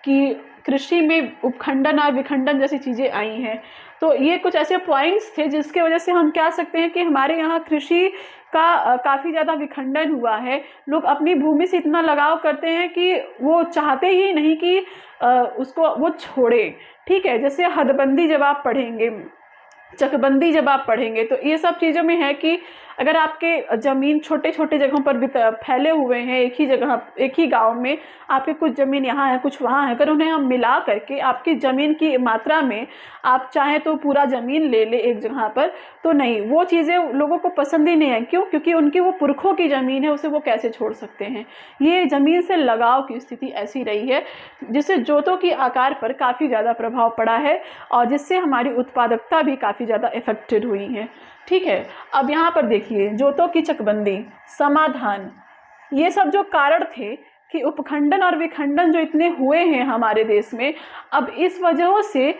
कि कृषि में उपखंडन और विखंडन जैसी चीज़ें आई हैं। तो ये कुछ ऐसे पॉइंट्स थे जिसके वजह से हम कह सकते हैं कि हमारे यहाँ कृषि का काफ़ी ज़्यादा विखंडन हुआ है। लोग अपनी भूमि से इतना लगाव करते हैं कि वो चाहते ही नहीं कि उसको वो छोड़े। ठीक है, जैसे हदबंदी जब आप पढ़ेंगे, चकबंदी जब आप पढ़ेंगे, तो ये सब चीज़ों में है कि अगर आपके ज़मीन छोटे छोटे जगहों पर फैले हुए हैं, एक ही जगह, एक ही गांव में आपके कुछ ज़मीन यहाँ है कुछ वहाँ है, अगर उन्हें हम मिला करके आपकी ज़मीन की मात्रा में आप चाहें तो पूरा ज़मीन ले ले एक जगह पर, तो नहीं, वो चीज़ें लोगों को पसंद ही नहीं है। क्यों? क्योंकि उनकी वो पुरखों की ज़मीन है, उसे वो कैसे छोड़ सकते हैं। ये ज़मीन से लगाव की स्थिति ऐसी रही है जिससे जोतों की आकार पर काफ़ी ज़्यादा प्रभाव पड़ा है और जिससे हमारी उत्पादकता भी काफ़ी ज़्यादा इफेक्टेड हुई है। ठीक है, अब यहाँ पर देखिए, जोतों की चकबंदी, समाधान, ये सब जो कारण थे कि उपखंडन और विखंडन जो इतने हुए हैं हमारे देश में, अब इस वजह से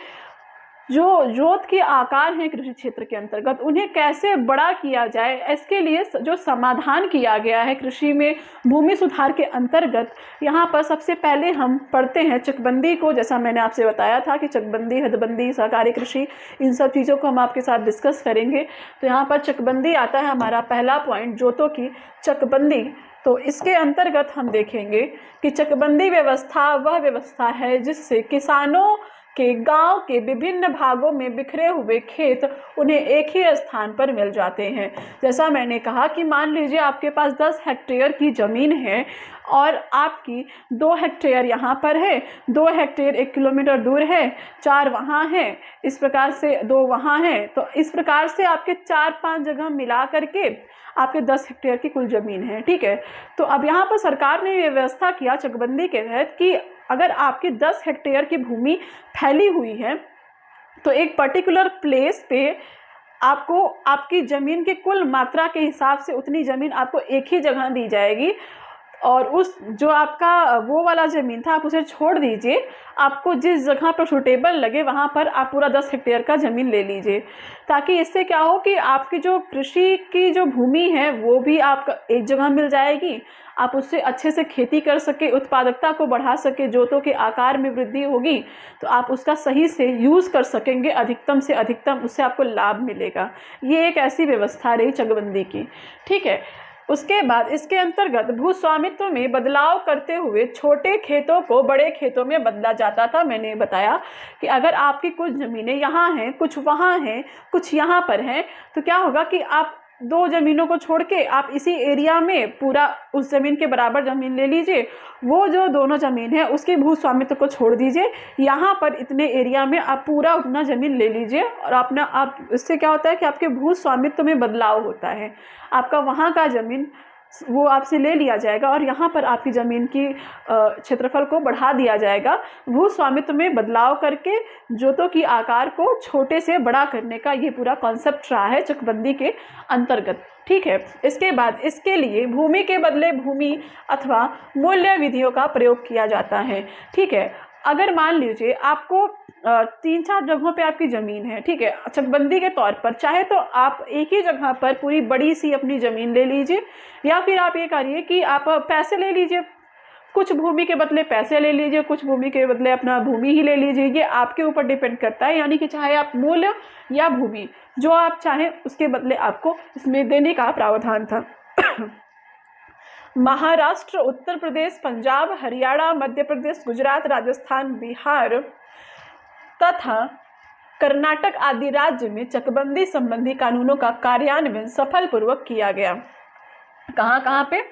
जो जोत के आकार हैं कृषि क्षेत्र के अंतर्गत उन्हें कैसे बड़ा किया जाए, इसके लिए जो समाधान किया गया है कृषि में भूमि सुधार के अंतर्गत, यहाँ पर सबसे पहले हम पढ़ते हैं चकबंदी को। जैसा मैंने आपसे बताया था कि चकबंदी, हदबंदी, सहकारी कृषि, इन सब चीज़ों को हम आपके साथ डिस्कस करेंगे। तो यहाँ पर चकबंदी आता है हमारा पहला पॉइंट, जोतों की चकबंदी। तो इसके अंतर्गत हम देखेंगे कि चकबंदी व्यवस्था वह व्यवस्था है जिससे किसानों के गांव के विभिन्न भागों में बिखरे हुए खेत उन्हें एक ही स्थान पर मिल जाते हैं। जैसा मैंने कहा कि मान लीजिए आपके पास 10 हेक्टेयर की ज़मीन है और आपकी 2 हेक्टेयर यहाँ पर है, 2 हेक्टेयर 1 किलोमीटर दूर है, 4 वहाँ है, इस प्रकार से 2 वहाँ है। तो इस प्रकार से आपके 4-5 जगह मिला करके आपके 10 हेक्टेयर की कुल ज़मीन है। ठीक है, तो अब यहाँ पर सरकार ने ये व्यवस्था किया चकबंदी के तहत कि अगर आपकी 10 हेक्टेयर की भूमि फैली हुई है तो एक पर्टिकुलर प्लेस पे आपको आपकी ज़मीन की कुल मात्रा के हिसाब से उतनी ज़मीन आपको एक ही जगह दी जाएगी और उस जो आपका वो वाला ज़मीन था आप उसे छोड़ दीजिए, आपको जिस जगह पर सूटेबल लगे वहाँ पर आप पूरा 10 हेक्टेयर का ज़मीन ले लीजिए, ताकि इससे क्या हो कि आपकी जो कृषि की जो भूमि है वो भी आपका एक जगह मिल जाएगी, आप उससे अच्छे से खेती कर सके, उत्पादकता को बढ़ा सके, जोतों के आकार में वृद्धि होगी तो आप उसका सही से यूज़ कर सकेंगे, अधिकतम से अधिकतम उससे आपको लाभ मिलेगा। ये एक ऐसी व्यवस्था रही चकबंदी की। ठीक है, उसके बाद इसके अंतर्गत भू स्वामित्व में बदलाव करते हुए छोटे खेतों को बड़े खेतों में बदला जाता था। मैंने बताया कि अगर आपकी कुछ ज़मीनें यहाँ हैं, कुछ वहाँ हैं, कुछ यहाँ पर हैं, तो क्या होगा कि आप 2 ज़मीनों को छोड़ के आप इसी एरिया में पूरा उस ज़मीन के बराबर ज़मीन ले लीजिए, वो जो दोनों ज़मीन है उसके भू स्वामित्व को छोड़ दीजिए, यहाँ पर इतने एरिया में आप पूरा उतना ज़मीन ले लीजिए और आप इससे क्या होता है कि आपके भू स्वामित्व में बदलाव होता है। आपका वहाँ का ज़मीन वो आपसे ले लिया जाएगा और यहाँ पर आपकी ज़मीन की क्षेत्रफल को बढ़ा दिया जाएगा। भू स्वामित्व में बदलाव करके जोतों की आकार को छोटे से बड़ा करने का ये पूरा कॉन्सेप्ट रहा है चकबंदी के अंतर्गत। ठीक है, इसके बाद इसके लिए भूमि के बदले भूमि अथवा मूल्य विधियों का प्रयोग किया जाता है। ठीक है, अगर मान लीजिए आपको 3-4 जगहों पे आपकी ज़मीन है, ठीक है, चकबंदी के तौर पर चाहे तो आप एक ही जगह पर पूरी बड़ी सी अपनी ज़मीन ले लीजिए, या फिर आप ये करिए कि आप पैसे ले लीजिए, कुछ भूमि के बदले पैसे ले लीजिए, कुछ भूमि के बदले अपना भूमि ही ले लीजिए, ये आपके ऊपर डिपेंड करता है। यानी कि चाहे आप मूल्य या भूमि जो आप चाहें उसके बदले आपको इसमें देने का प्रावधान था। महाराष्ट्र, उत्तर प्रदेश, पंजाब, हरियाणा, मध्य प्रदेश, गुजरात, राजस्थान, बिहार तथा कर्नाटक आदि राज्य में चकबंदी संबंधी कानूनों का कार्यान्वयन सफलपूर्वक किया गया। कहाँ कहाँ पे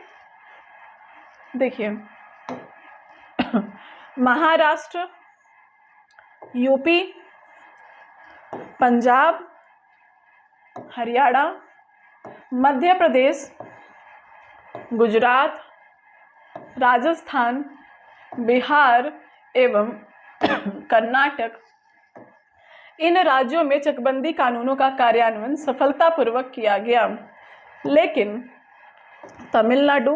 देखिए महाराष्ट्र, यूपी, पंजाब, हरियाणा, मध्य प्रदेश, गुजरात, राजस्थान, बिहार एवं कर्नाटक, इन राज्यों में चकबंदी कानूनों का कार्यान्वयन सफलतापूर्वक किया गया। लेकिन तमिलनाडु,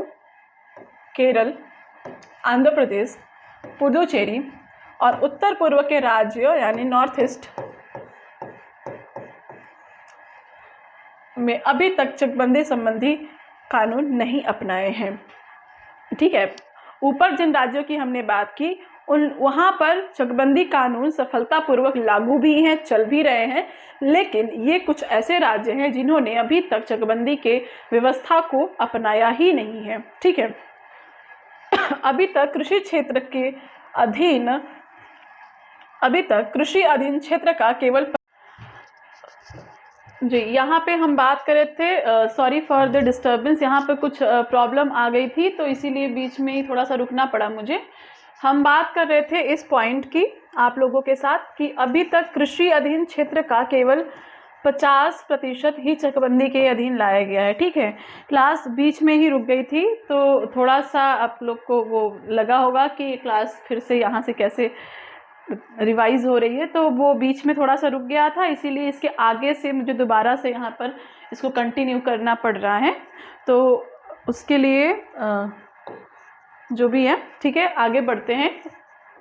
केरल, आंध्र प्रदेश, पुडुचेरी और उत्तर पूर्व के राज्यों यानी नॉर्थ ईस्ट में अभी तक चकबंदी संबंधी कानून नहीं अपनाए हैं। ठीक है, ऊपर जिन राज्यों की हमने बात की वहाँ पर चकबंदी कानून सफलतापूर्वक लागू भी हैं, चल भी रहे हैं, लेकिन ये कुछ ऐसे राज्य हैं जिन्होंने अभी तक चकबंदी के व्यवस्था को अपनाया ही नहीं है। ठीक है, अभी तक कृषि अधीन क्षेत्र का केवल जी, यहाँ पे हम बात कर रहे थे, सॉरी फॉर द डिस्टर्बेंस, यहाँ पे कुछ प्रॉब्लम आ गई थी तो इसीलिए बीच में ही थोड़ा सा रुकना पड़ा मुझे। हम बात कर रहे थे इस पॉइंट की आप लोगों के साथ कि अभी तक कृषि अधीन क्षेत्र का केवल 50% ही चकबंदी के अधीन लाया गया है। ठीक है, क्लास बीच में ही रुक गई थी तो थोड़ा सा आप लोग को वो लगा होगा कि क्लास फिर से यहाँ से कैसे रिवाइज हो रही है, तो वो बीच में थोड़ा सा रुक गया था, इसीलिए इसके आगे से मुझे दोबारा से यहाँ पर इसको कंटिन्यू करना पड़ रहा है। तो उसके लिए जो भी है, ठीक है, आगे बढ़ते हैं।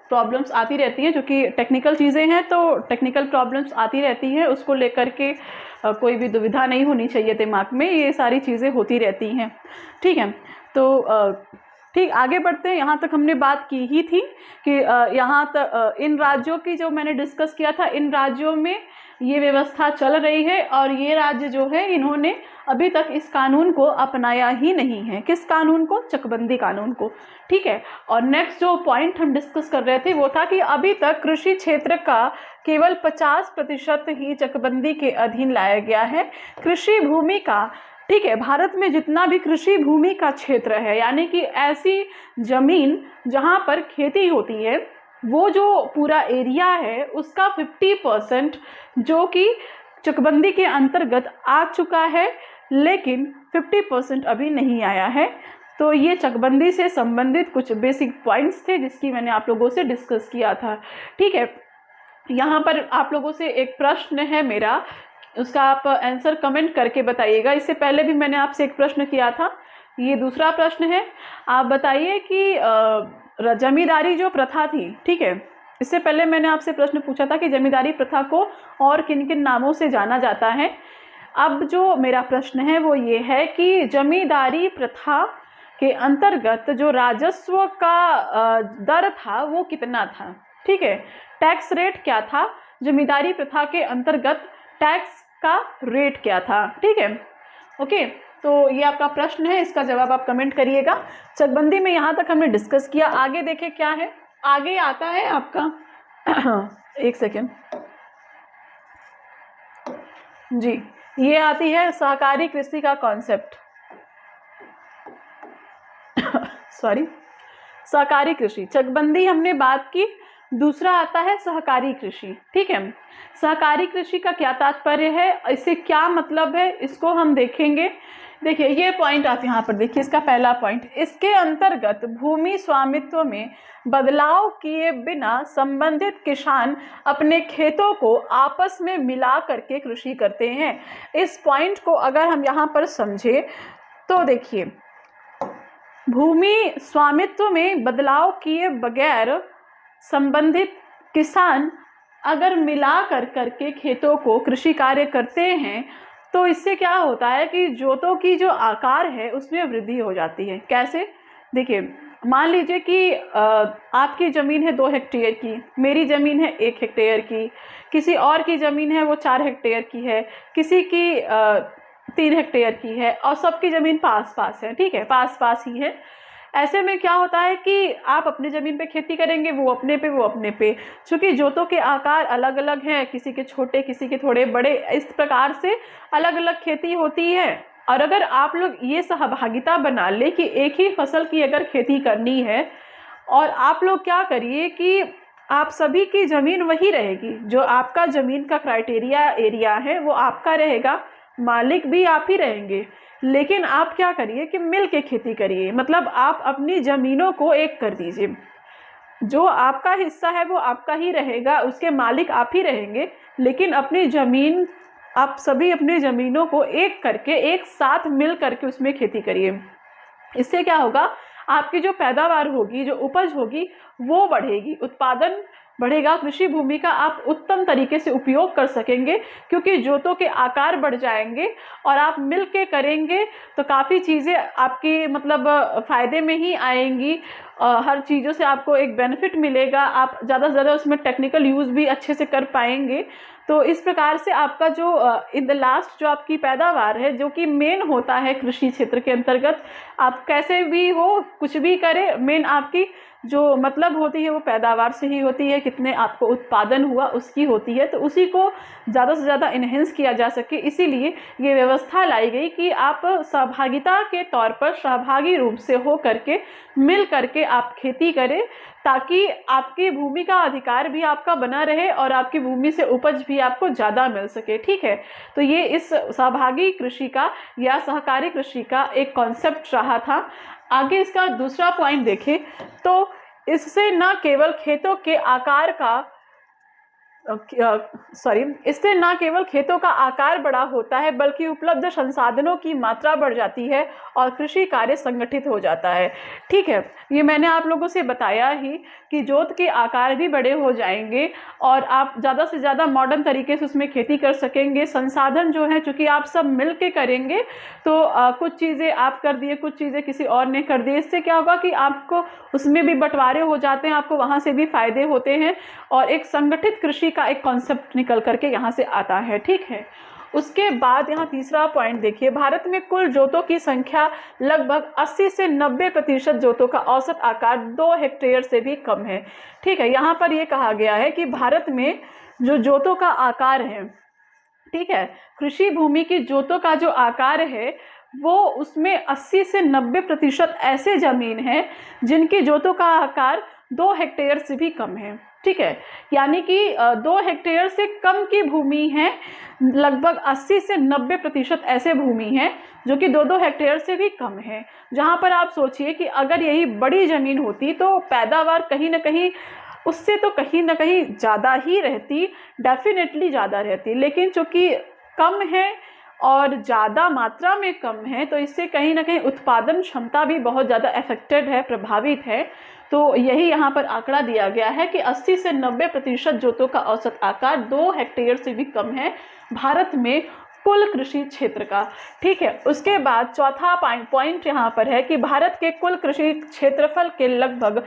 प्रॉब्लम्स आती रहती हैं, जो कि टेक्निकल चीज़ें हैं तो टेक्निकल प्रॉब्लम्स आती रहती हैं, उसको लेकर के कोई भी दुविधा नहीं होनी चाहिए दिमाग में, ये सारी चीज़ें होती रहती हैं। ठीक है, तो ठीक, आगे बढ़ते हैं। यहाँ तक हमने बात की ही थी कि यहाँ तक इन राज्यों की जो मैंने डिस्कस किया था, इन राज्यों में ये व्यवस्था चल रही है और ये राज्य जो है इन्होंने अभी तक इस कानून को अपनाया ही नहीं है। किस कानून को? चकबंदी कानून को। ठीक है, और नेक्स्ट जो पॉइंट हम डिस्कस कर रहे थे वो था कि अभी तक कृषि क्षेत्र का केवल 50% ही चकबंदी के अधीन लाया गया है। कृषि भूमि का, ठीक है, भारत में जितना भी कृषि भूमि का क्षेत्र है, यानी कि ऐसी जमीन जहाँ पर खेती होती है, वो जो पूरा एरिया है उसका 50% जो कि चकबंदी के अंतर्गत आ चुका है, लेकिन 50% अभी नहीं आया है। तो ये चकबंदी से संबंधित कुछ बेसिक पॉइंट्स थे जिसकी मैंने आप लोगों से डिस्कस किया था। ठीक है, यहाँ पर आप लोगों से एक प्रश्न है मेरा, उसका आप आंसर कमेंट करके बताइएगा। इससे पहले भी मैंने आपसे एक प्रश्न किया था, ये दूसरा प्रश्न है। आप बताइए कि जमींदारी जो प्रथा थी, ठीक है, इससे पहले मैंने आपसे प्रश्न पूछा था कि जमींदारी प्रथा को और किन किन नामों से जाना जाता है। अब जो मेरा प्रश्न है वो ये है कि जमींदारी प्रथा के अंतर्गत जो राजस्व का दर था वो कितना था? ठीक है, टैक्स रेट क्या था? जमींदारी प्रथा के अंतर्गत टैक्स का रेट क्या था? ठीक है, ओके, तो ये आपका प्रश्न है, इसका जवाब आप कमेंट करिएगा। चकबंदी में यहाँ तक हमने डिस्कस किया, आगे देखें क्या है। आगे आता है आपका एक सेकेंड जी, ये आती है सहकारी कृषि का कॉन्सेप्ट सॉरी, सहकारी कृषि। चकबंदी हमने बात की, दूसरा आता है सहकारी कृषि। ठीक है, सहकारी कृषि का क्या तात्पर्य है, इससे क्या मतलब है, इसको हम देखेंगे। देखिए ये पॉइंट आप यहाँ पर देखिए, इसका पहला पॉइंट, इसके अंतर्गत भूमि स्वामित्व में बदलाव किए बिना संबंधित किसान अपने खेतों को आपस में मिला करके कृषि करते हैं। इस पॉइंट को अगर हम यहाँ पर समझे तो देखिए, भूमि स्वामित्व में बदलाव किए बगैर संबंधित किसान अगर मिला कर करके खेतों को कृषि कार्य करते हैं तो इससे क्या होता है कि जोतों की जो आकार है उसमें वृद्धि हो जाती है। कैसे? देखिए, मान लीजिए कि आपकी ज़मीन है 2 हेक्टेयर की, मेरी ज़मीन है 1 हेक्टेयर की, किसी और की ज़मीन है वो 4 हेक्टेयर की है, किसी की 3 हेक्टेयर की है और सबकी ज़मीन पास पास है। ठीक है, पास पास ही है। ऐसे में क्या होता है कि आप अपनी ज़मीन पे खेती करेंगे, वो अपने पे, वो अपने पे, चूँकि जोतों के आकार अलग अलग हैं, किसी के छोटे किसी के थोड़े बड़े, इस प्रकार से अलग अलग खेती होती है। और अगर आप लोग ये सहभागिता बना ले कि एक ही फसल की अगर खेती करनी है और आप लोग क्या करिए कि आप सभी की ज़मीन वही रहेगी, जो आपका ज़मीन का क्राइटेरिया एरिया है वो आपका रहेगा, मालिक भी आप ही रहेंगे। लेकिन आप क्या करिए कि मिल के खेती करिए, मतलब आप अपनी ज़मीनों को एक कर दीजिए। जो आपका हिस्सा है वो आपका ही रहेगा, उसके मालिक आप ही रहेंगे, लेकिन अपनी ज़मीन, आप सभी अपनी ज़मीनों को एक करके एक साथ मिल करके उसमें खेती करिए। इससे क्या होगा, आपकी जो पैदावार होगी, जो उपज होगी वो बढ़ेगी, उत्पादन बढ़ेगा, कृषि भूमि का आप उत्तम तरीके से उपयोग कर सकेंगे, क्योंकि जोतों के आकार बढ़ जाएंगे और आप मिल के करेंगे तो काफ़ी चीज़ें आपकी मतलब फ़ायदे में ही आएंगी। हर चीज़ों से आपको एक बेनिफिट मिलेगा, आप ज़्यादा से ज़्यादा उसमें टेक्निकल यूज़ भी अच्छे से कर पाएंगे। तो इस प्रकार से आपका जो इन द लास्ट जो आपकी पैदावार है, जो कि मेन होता है कृषि क्षेत्र के अंतर्गत, आप कैसे भी हो कुछ भी करें, मेन आपकी जो मतलब होती है वो पैदावार से ही होती है, कितने आपको उत्पादन हुआ उसकी होती है, तो उसी को ज़्यादा से ज़्यादा इन्हेंस किया जा सके, इसीलिए ये व्यवस्था लाई गई कि आप सहभागिता के तौर पर सहभागी रूप से हो करके मिल करके आप खेती करें, ताकि आपकी भूमि का अधिकार भी आपका बना रहे और आपकी भूमि से उपज भी आपको ज़्यादा मिल सके। ठीक है, तो ये इस सहभागी कृषि का या सहकारी कृषि का एक कॉन्सेप्ट रहा था। आगे इसका दूसरा पॉइंट देखें तो इससे न केवल खेतों के आकार का इससे न केवल खेतों का आकार बड़ा होता है, बल्कि उपलब्ध संसाधनों की मात्रा बढ़ जाती है और कृषि कार्य संगठित हो जाता है। ठीक है, ये मैंने आप लोगों से बताया ही कि जोत के आकार भी बड़े हो जाएंगे और आप ज़्यादा से ज़्यादा मॉडर्न तरीके से उसमें खेती कर सकेंगे। संसाधन जो है, चूँकि आप सब मिल के करेंगे तो कुछ चीज़ें आप कर दिए, कुछ चीज़ें किसी और ने कर दी, इससे क्या होगा कि आपको उसमें भी बंटवारे हो जाते हैं, आपको वहाँ से भी फायदे होते हैं और एक संगठित कृषि का एक कॉन्सेप्ट निकल करके यहाँ से आता है। ठीक है, उसके बाद यहाँ तीसरा पॉइंट देखिए, भारत में कुल जोतों की संख्या लगभग 80 से 90% जोतों का औसत आकार 2 हेक्टेयर से भी कम है। ठीक है, यहाँ पर ये कहा गया है कि भारत में जो जोतों का आकार है, ठीक है, कृषि भूमि की जोतों का जो आकार है वो उसमें 80 से 90% ऐसे जमीन है जिनकी जोतों का आकार 2 हेक्टेयर से भी कम है। ठीक है, यानी कि 2 हेक्टेयर से कम की भूमि है, लगभग 80 से 90% ऐसे भूमि है जो कि 2-2 हेक्टेयर से भी कम है। जहाँ पर आप सोचिए कि अगर यही बड़ी ज़मीन होती तो पैदावार कहीं ना कहीं उससे तो कहीं ना कहीं ज़्यादा ही रहती, डेफिनेटली ज़्यादा रहती, लेकिन चूँकि कम है और ज़्यादा मात्रा में कम है तो इससे कहीं ना कहीं उत्पादन क्षमता भी बहुत ज़्यादा अफेक्टेड है, प्रभावित है। तो यही यहाँ पर आंकड़ा दिया गया है कि 80 से 90% जोतों का औसत आकार 2 हेक्टेयर से भी कम है भारत में कुल कृषि क्षेत्र का। ठीक है, उसके बाद चौथा पॉइंट यहाँ पर है कि भारत के कुल कृषि क्षेत्रफल के लगभग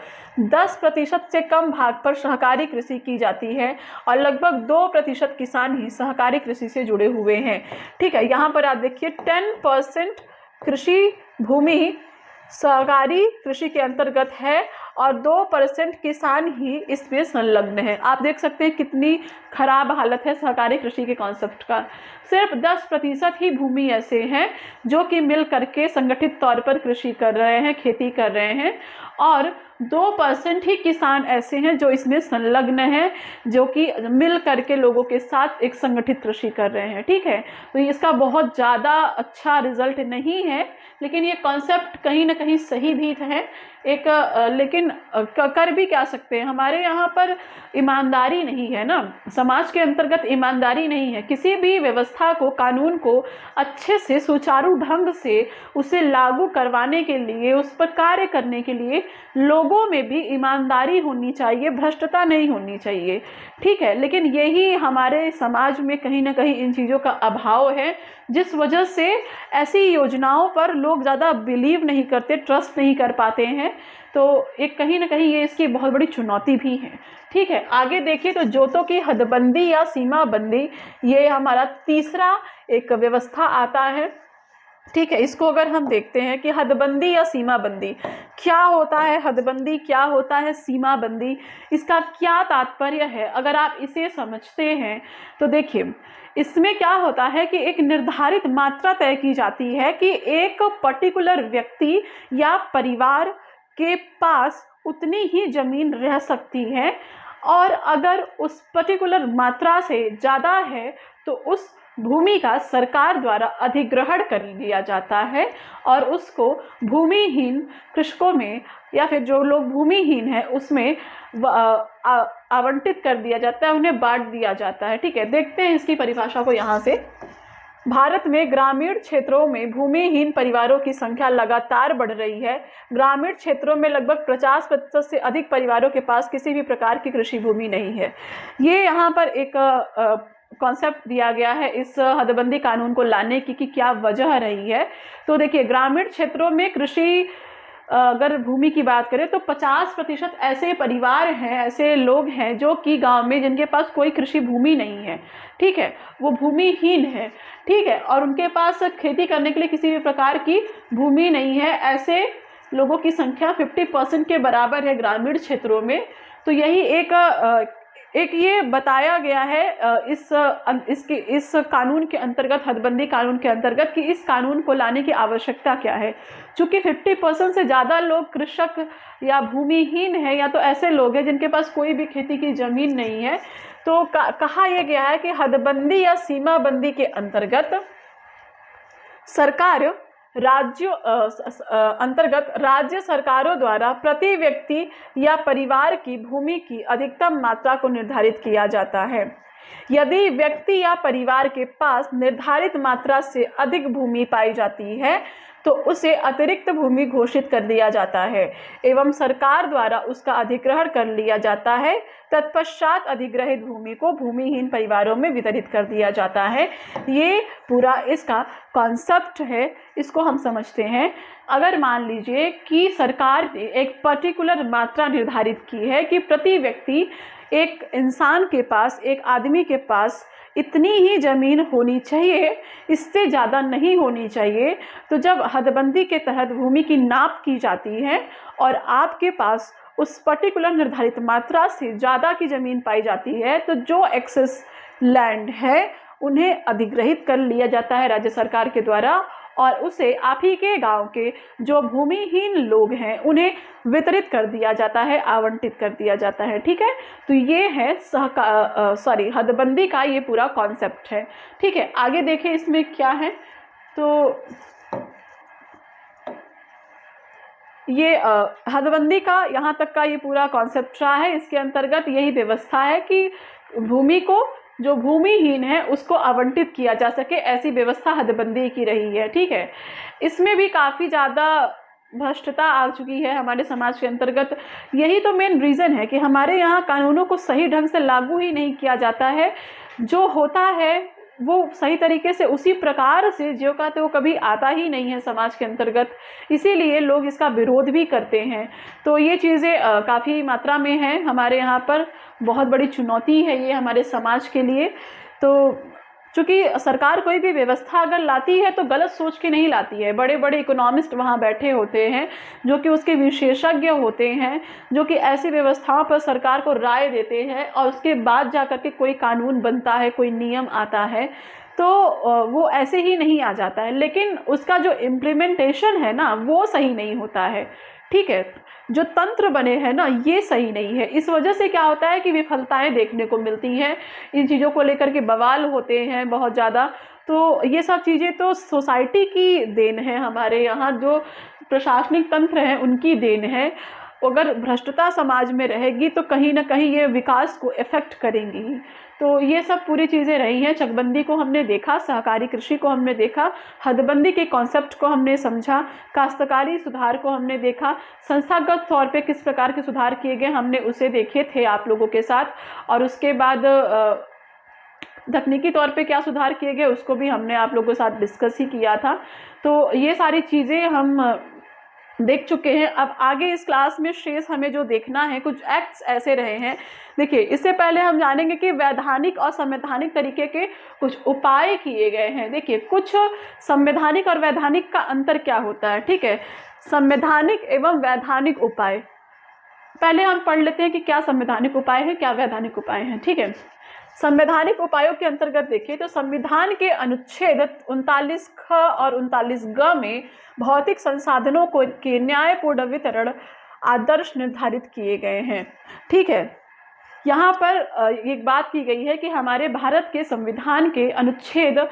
10% से कम भाग पर सहकारी कृषि की जाती है और लगभग 2% किसान ही सहकारी कृषि से जुड़े हुए हैं। ठीक है, यहाँ पर आप देखिए 10% कृषि भूमि सहकारी कृषि के अंतर्गत है और 2% किसान ही इसमें संलग्न है। आप देख सकते हैं कितनी खराब हालत है सहकारी कृषि के कॉन्सेप्ट का। सिर्फ 10% ही भूमि ऐसे हैं जो कि मिल करके संगठित तौर पर कृषि कर रहे हैं, खेती कर रहे हैं, और 2% ही किसान ऐसे हैं जो इसमें संलग्न हैं, जो कि मिल करके लोगों के साथ एक संगठित कृषि कर रहे हैं। ठीक है, तो इसका बहुत ज़्यादा अच्छा रिजल्ट नहीं है, लेकिन ये कॉन्सेप्ट कहीं ना कहीं सही भी है एक, लेकिन कर भी क्या सकते हैं, हमारे यहाँ पर ईमानदारी नहीं है ना, समाज के अंतर्गत ईमानदारी नहीं है। किसी भी व्यवस्था को, कानून को अच्छे से सुचारू ढंग से उसे लागू करवाने के लिए, उस पर कार्य करने के लिए लोगों में भी ईमानदारी होनी चाहिए, भ्रष्टता नहीं होनी चाहिए। ठीक है, लेकिन यही हमारे समाज में कहीं ना कहीं इन चीज़ों का अभाव है, जिस वजह से ऐसी योजनाओं पर लोग ज़्यादा बिलीव नहीं करते, ट्रस्ट नहीं कर पाते हैं। तो एक कहीं ना कहीं ये इसकी बहुत बड़ी चुनौती भी है। ठीक है, आगे देखिए तो जोतों की हदबंदी या सीमाबंदी, ये हमारा तीसरा एक व्यवस्था आता है। ठीक है, इसको अगर हम देखते हैं कि हदबंदी या सीमाबंदी क्या होता है, हदबंदी क्या होता है, सीमाबंदी इसका क्या तात्पर्य है, अगर आप इसे समझते हैं तो देखिए इसमें क्या होता है कि एक निर्धारित मात्रा तय की जाती है कि एक पर्टिकुलर व्यक्ति या परिवार के पास उतनी ही जमीन रह सकती है, और अगर उस पर्टिकुलर मात्रा से ज़्यादा है तो उस भूमि का सरकार द्वारा अधिग्रहण कर लिया जाता है और उसको भूमिहीन कृषकों में या फिर जो लोग भूमिहीन हैं उसमें आवंटित कर दिया जाता है, उन्हें बांट दिया जाता है। ठीक है, देखते हैं इसकी परिभाषा को यहाँ से। भारत में ग्रामीण क्षेत्रों में भूमिहीन परिवारों की संख्या लगातार बढ़ रही है। ग्रामीण क्षेत्रों में लगभग 50% से अधिक परिवारों के पास किसी भी प्रकार की कृषि भूमि नहीं है। ये यहाँ पर एक कॉन्सेप्ट दिया गया है इस हदबंदी कानून को लाने की कि क्या वजह रही है। तो देखिए, ग्रामीण क्षेत्रों में कृषि अगर भूमि की बात करें तो 50% ऐसे परिवार हैं, ऐसे लोग हैं जो कि गांव में जिनके पास कोई कृषि भूमि नहीं है। ठीक है, वो भूमिहीन है। ठीक है, और उनके पास खेती करने के लिए किसी भी प्रकार की भूमि नहीं है। ऐसे लोगों की संख्या 50% के बराबर है ग्रामीण क्षेत्रों में। तो यही एक ये बताया गया है इस कानून के अंतर्गत, हदबंदी कानून के अंतर्गत, कि इस कानून को लाने की आवश्यकता क्या है। चूँकि 50% से ज़्यादा लोग कृषक या भूमिहीन है या तो ऐसे लोग हैं जिनके पास कोई भी खेती की ज़मीन नहीं है, तो कहा यह गया है कि हदबंदी या सीमाबंदी के अंतर्गत सरकार राज्य सरकारों द्वारा प्रति व्यक्ति या परिवार की भूमि की अधिकतम मात्रा को निर्धारित किया जाता है। यदि व्यक्ति या परिवार के पास निर्धारित मात्रा से अधिक भूमि पाई जाती है तो उसे अतिरिक्त भूमि घोषित कर दिया जाता है एवं सरकार द्वारा उसका अधिग्रहण कर लिया जाता है। तत्पश्चात अधिग्रहित भूमि को भूमिहीन परिवारों में वितरित कर दिया जाता है। ये पूरा इसका कॉन्सेप्ट है, इसको हम समझते हैं। अगर मान लीजिए कि सरकार ने एक पर्टिकुलर मात्रा निर्धारित की है कि प्रति व्यक्ति एक इंसान के पास, एक आदमी के पास इतनी ही ज़मीन होनी चाहिए, इससे ज़्यादा नहीं होनी चाहिए, तो जब हदबंदी के तहत भूमि की नाप की जाती है और आपके पास उस पर्टिकुलर निर्धारित मात्रा से ज़्यादा की ज़मीन पाई जाती है तो जो एक्सेस लैंड है उन्हें अधिग्रहित कर लिया जाता है राज्य सरकार के द्वारा और उसे आप ही के गांव के जो भूमिहीन लोग हैं उन्हें वितरित कर दिया जाता है, आवंटित कर दिया जाता है। ठीक है, तो ये है हदबंदी का ये पूरा कॉन्सेप्ट है। ठीक है, आगे देखें इसमें क्या है। तो ये हदबंदी का यहाँ तक का ये पूरा कॉन्सेप्ट रहा है। इसके अंतर्गत यही व्यवस्था है कि भूमि को, जो भूमिहीन है उसको आवंटित किया जा सके, ऐसी व्यवस्था हदबंदी की रही है। ठीक है, इसमें भी काफ़ी ज़्यादा भ्रष्टता आ चुकी है हमारे समाज के अंतर्गत। यही तो मेन रीज़न है कि हमारे यहाँ कानूनों को सही ढंग से लागू ही नहीं किया जाता है। जो होता है वो सही तरीके से उसी प्रकार से जो का तो कभी आता ही नहीं है समाज के अंतर्गत, इसीलिए लोग इसका विरोध भी करते हैं। तो ये चीज़ें काफ़ी मात्रा में हैं हमारे यहाँ पर, बहुत बड़ी चुनौती है ये हमारे समाज के लिए। तो चूँकि सरकार कोई भी व्यवस्था अगर लाती है तो गलत सोच के नहीं लाती है। बड़े बड़े इकोनॉमिस्ट वहाँ बैठे होते हैं जो कि उसके विशेषज्ञ होते हैं, जो कि ऐसी व्यवस्थाओं पर सरकार को राय देते हैं और उसके बाद जा कर के कोई कानून बनता है, कोई नियम आता है, तो वो ऐसे ही नहीं आ जाता है। लेकिन उसका जो इम्प्लीमेंटेशन है ना, वो सही नहीं होता है। ठीक है, जो तंत्र बने हैं ना, ये सही नहीं है। इस वजह से क्या होता है कि विफलताएं देखने को मिलती हैं, इन चीज़ों को लेकर के बवाल होते हैं बहुत ज़्यादा। तो ये सब चीज़ें तो सोसाइटी की देन है, हमारे यहाँ जो प्रशासनिक तंत्र हैं उनकी देन है। अगर भ्रष्टता समाज में रहेगी तो कहीं ना कहीं ये विकास को इफेक्ट करेंगी। तो ये सब पूरी चीज़ें रही हैं। चकबंदी को हमने देखा, सहकारी कृषि को हमने देखा, हदबंदी के कॉन्सेप्ट को हमने समझा, काश्तकारी सुधार को हमने देखा, संस्थागत तौर पे किस प्रकार के सुधार किए गए हमने उसे देखे थे आप लोगों के साथ, और उसके बाद तकनीकी तौर पे क्या सुधार किए गए उसको भी हमने आप लोगों के साथ डिस्कस ही किया था। तो ये सारी चीज़ें हम देख चुके हैं। अब आगे इस क्लास में शेष हमें जो देखना है, कुछ एक्ट्स ऐसे रहे हैं। देखिए, इससे पहले हम जानेंगे कि वैधानिक और संवैधानिक तरीके के कुछ उपाय किए गए हैं। देखिए, कुछ संवैधानिक और वैधानिक का अंतर क्या होता है। ठीक है, संवैधानिक एवं वैधानिक उपाय पहले हम पढ़ लेते हैं कि क्या संवैधानिक उपाय है, क्या वैधानिक उपाय है। ठीक है, संवैधानिक उपायों के अंतर्गत देखिए तो संविधान के अनुच्छेद 39 ख और 39 ग में भौतिक संसाधनों को के न्यायपूर्ण वितरण आदर्श निर्धारित किए गए हैं। ठीक है, यहाँ पर एक बात की गई है कि हमारे भारत के संविधान के अनुच्छेद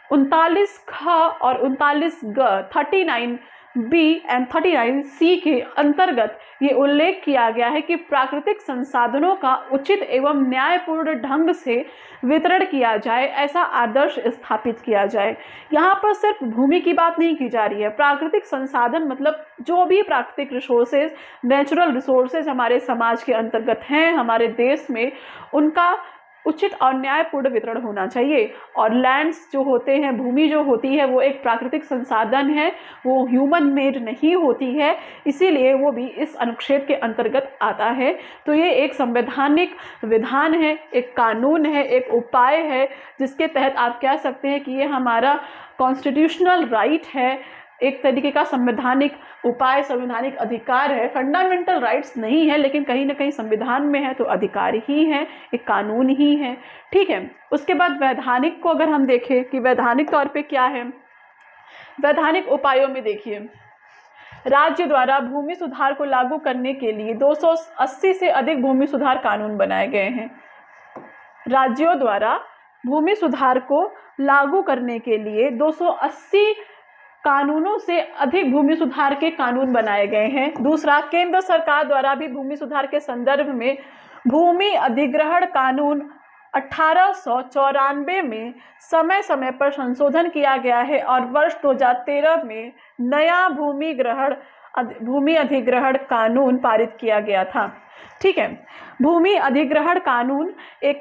39 ख और 39 ग 39 बी एंड 39 सी के अंतर्गत ये उल्लेख किया गया है कि प्राकृतिक संसाधनों का उचित एवं न्यायपूर्ण ढंग से वितरण किया जाए, ऐसा आदर्श स्थापित किया जाए। यहाँ पर सिर्फ भूमि की बात नहीं की जा रही है, प्राकृतिक संसाधन मतलब जो भी प्राकृतिक रिसोर्सेज, नेचुरल रिसोर्सेज हमारे समाज के अंतर्गत हैं, हमारे देश में, उनका उचित और न्यायपूर्ण वितरण होना चाहिए। और लैंड्स जो होते हैं, भूमि जो होती है, वो एक प्राकृतिक संसाधन है, वो ह्यूमन मेड नहीं होती है, इसीलिए वो भी इस अनुच्छेद के अंतर्गत आता है। तो ये एक संवैधानिक विधान है, एक कानून है, एक उपाय है, जिसके तहत आप कह सकते हैं कि ये हमारा कॉन्स्टिट्यूशनल राइट है, एक तरीके का संवैधानिक उपाय, संवैधानिक अधिकार है। फंडामेंटल राइट्स नहीं है, लेकिन कहीं ना कहीं संविधान में है तो अधिकार ही है, एक कानून ही है। ठीक है, उसके बाद वैधानिक को अगर हम देखें कि वैधानिक तौर पे क्या है, वैधानिक उपायों में देखिए, राज्य द्वारा भूमि सुधार को लागू करने के लिए 280 से अधिक भूमि सुधार कानून बनाए गए हैं। राज्यों द्वारा भूमि सुधार को लागू करने के लिए 280 कानूनों से अधिक भूमि सुधार के कानून बनाए गए हैं। दूसरा, केंद्र सरकार द्वारा भी भूमि सुधार के संदर्भ में भूमि अधिग्रहण कानून 1894 में समय समय पर संशोधन किया गया है और वर्ष 2013 में नया भूमि अधिग्रहण कानून पारित किया गया था। ठीक है, भूमि अधिग्रहण कानून एक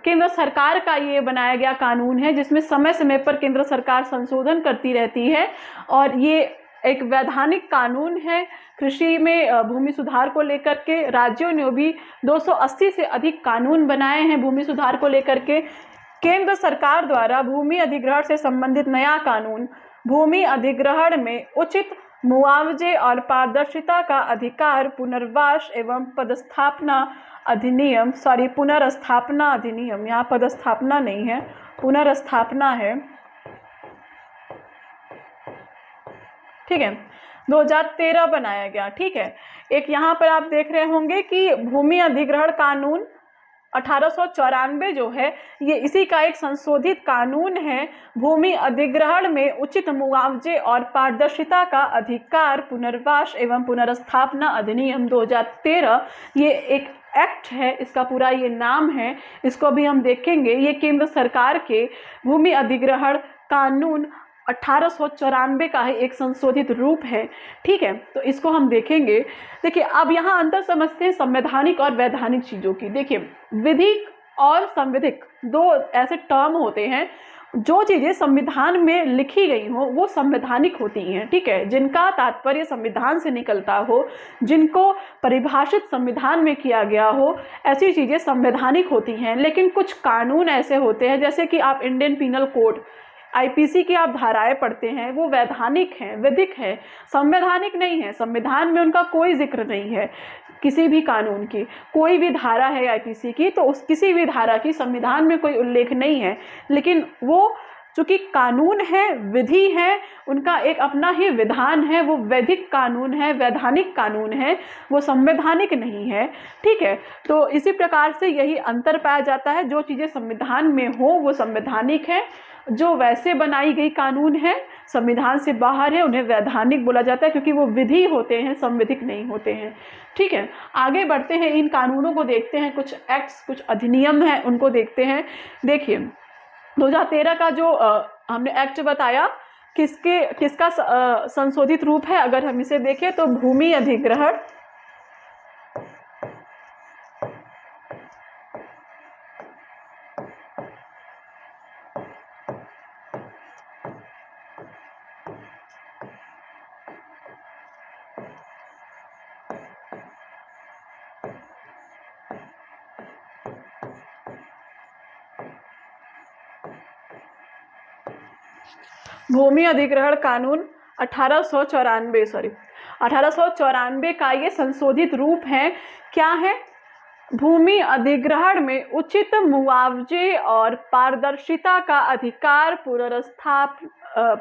केंद्र सरकार का ये बनाया गया कानून है, जिसमें समय समय पर केंद्र सरकार संशोधन करती रहती है और ये एक वैधानिक कानून है। कृषि में भूमि सुधार को लेकर के राज्यों ने भी 280 से अधिक कानून बनाए हैं भूमि सुधार को लेकर के। केंद्र सरकार द्वारा भूमि अधिग्रहण से संबंधित नया कानून भूमि अधिग्रहण में उचित मुआवजे और पारदर्शिता का अधिकार पुनर्वास एवं पुनर्स्थापना अधिनियम, यहाँ पदस्थापना नहीं है, पुनर्स्थापना है। ठीक है, 2013 बनाया गया। ठीक है, एक यहाँ पर आप देख रहे होंगे कि भूमि अधिग्रहण कानून 1894 जो है, ये इसी का एक संशोधित कानून है। भूमि अधिग्रहण में उचित मुआवजे और पारदर्शिता का अधिकार पुनर्वास एवं पुनर्स्थापना अधिनियम 2013, ये एक एक्ट है, इसका पूरा ये नाम है, इसको भी हम देखेंगे। ये केंद्र सरकार के भूमि अधिग्रहण कानून 1894 का है, एक संशोधित रूप है। ठीक है, तो इसको हम देखेंगे। देखिए, अब यहाँ अंतर समझते हैं संवैधानिक और वैधानिक चीज़ों की। देखिए, विधिक और संविधिक दो ऐसे टर्म होते हैं। जो चीज़ें संविधान में लिखी गई हो वो संवैधानिक होती हैं। ठीक है, जिनका तात्पर्य संविधान से निकलता हो, जिनको परिभाषित संविधान में किया गया हो, ऐसी चीज़ें संवैधानिक होती हैं। लेकिन कुछ कानून ऐसे होते हैं, जैसे कि आप इंडियन पीनल कोड, आईपीसी की आप धाराएं पढ़ते हैं, वो वैधानिक हैं, विधिक है, संवैधानिक नहीं है। संविधान में उनका कोई जिक्र नहीं है, किसी भी कानून की कोई भी धारा है आईपीसी की, तो उस किसी भी धारा की संविधान में कोई उल्लेख नहीं है। लेकिन वो चूँकि कानून है, विधि है, उनका एक अपना ही विधान है, वो वैधिक कानून है, वैधानिक कानून है, वो संवैधानिक नहीं है। ठीक है, तो इसी प्रकार से यही अंतर पाया जाता है। जो चीज़ें संविधान में हो वो संवैधानिक है, जो वैसे बनाई गई कानून है, संविधान से बाहर है, उन्हें वैधानिक बोला जाता है, क्योंकि वो विधि होते हैं, संविधिक नहीं होते हैं। ठीक है, आगे बढ़ते हैं, इन कानूनों को देखते हैं। कुछ एक्ट्स, कुछ अधिनियम हैं, उनको देखते हैं। देखिए, 2013 का जो हमने एक्ट बताया, किसका संशोधित रूप है, अगर हम इसे देखें तो भूमि अधिग्रहण भूमि अधिग्रहण कानून 1894 का ये संशोधित रूप है। क्या है? भूमि अधिग्रहण में उचित मुआवजे और पारदर्शिता का अधिकार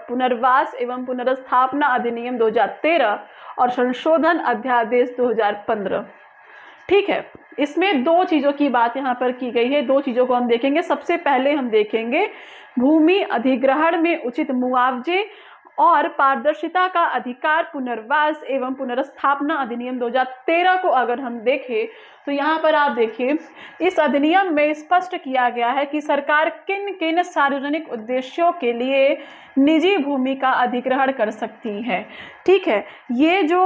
पुनर्वास एवं पुनर्स्थापना अधिनियम 2013 और संशोधन अध्यादेश 2015। ठीक है, इसमें दो चीजों की बात यहाँ पर की गई है, दो चीजों को हम देखेंगे। सबसे पहले हम देखेंगे भूमि अधिग्रहण में उचित मुआवजे और पारदर्शिता का अधिकार पुनर्वास एवं पुनर्स्थापना अधिनियम 2013 को अगर हम देखें तो यहाँ पर आप देखिए, इस अधिनियम में स्पष्ट किया गया है कि सरकार किन किन सार्वजनिक उद्देश्यों के लिए निजी भूमि का अधिग्रहण कर सकती है। ठीक है, ये जो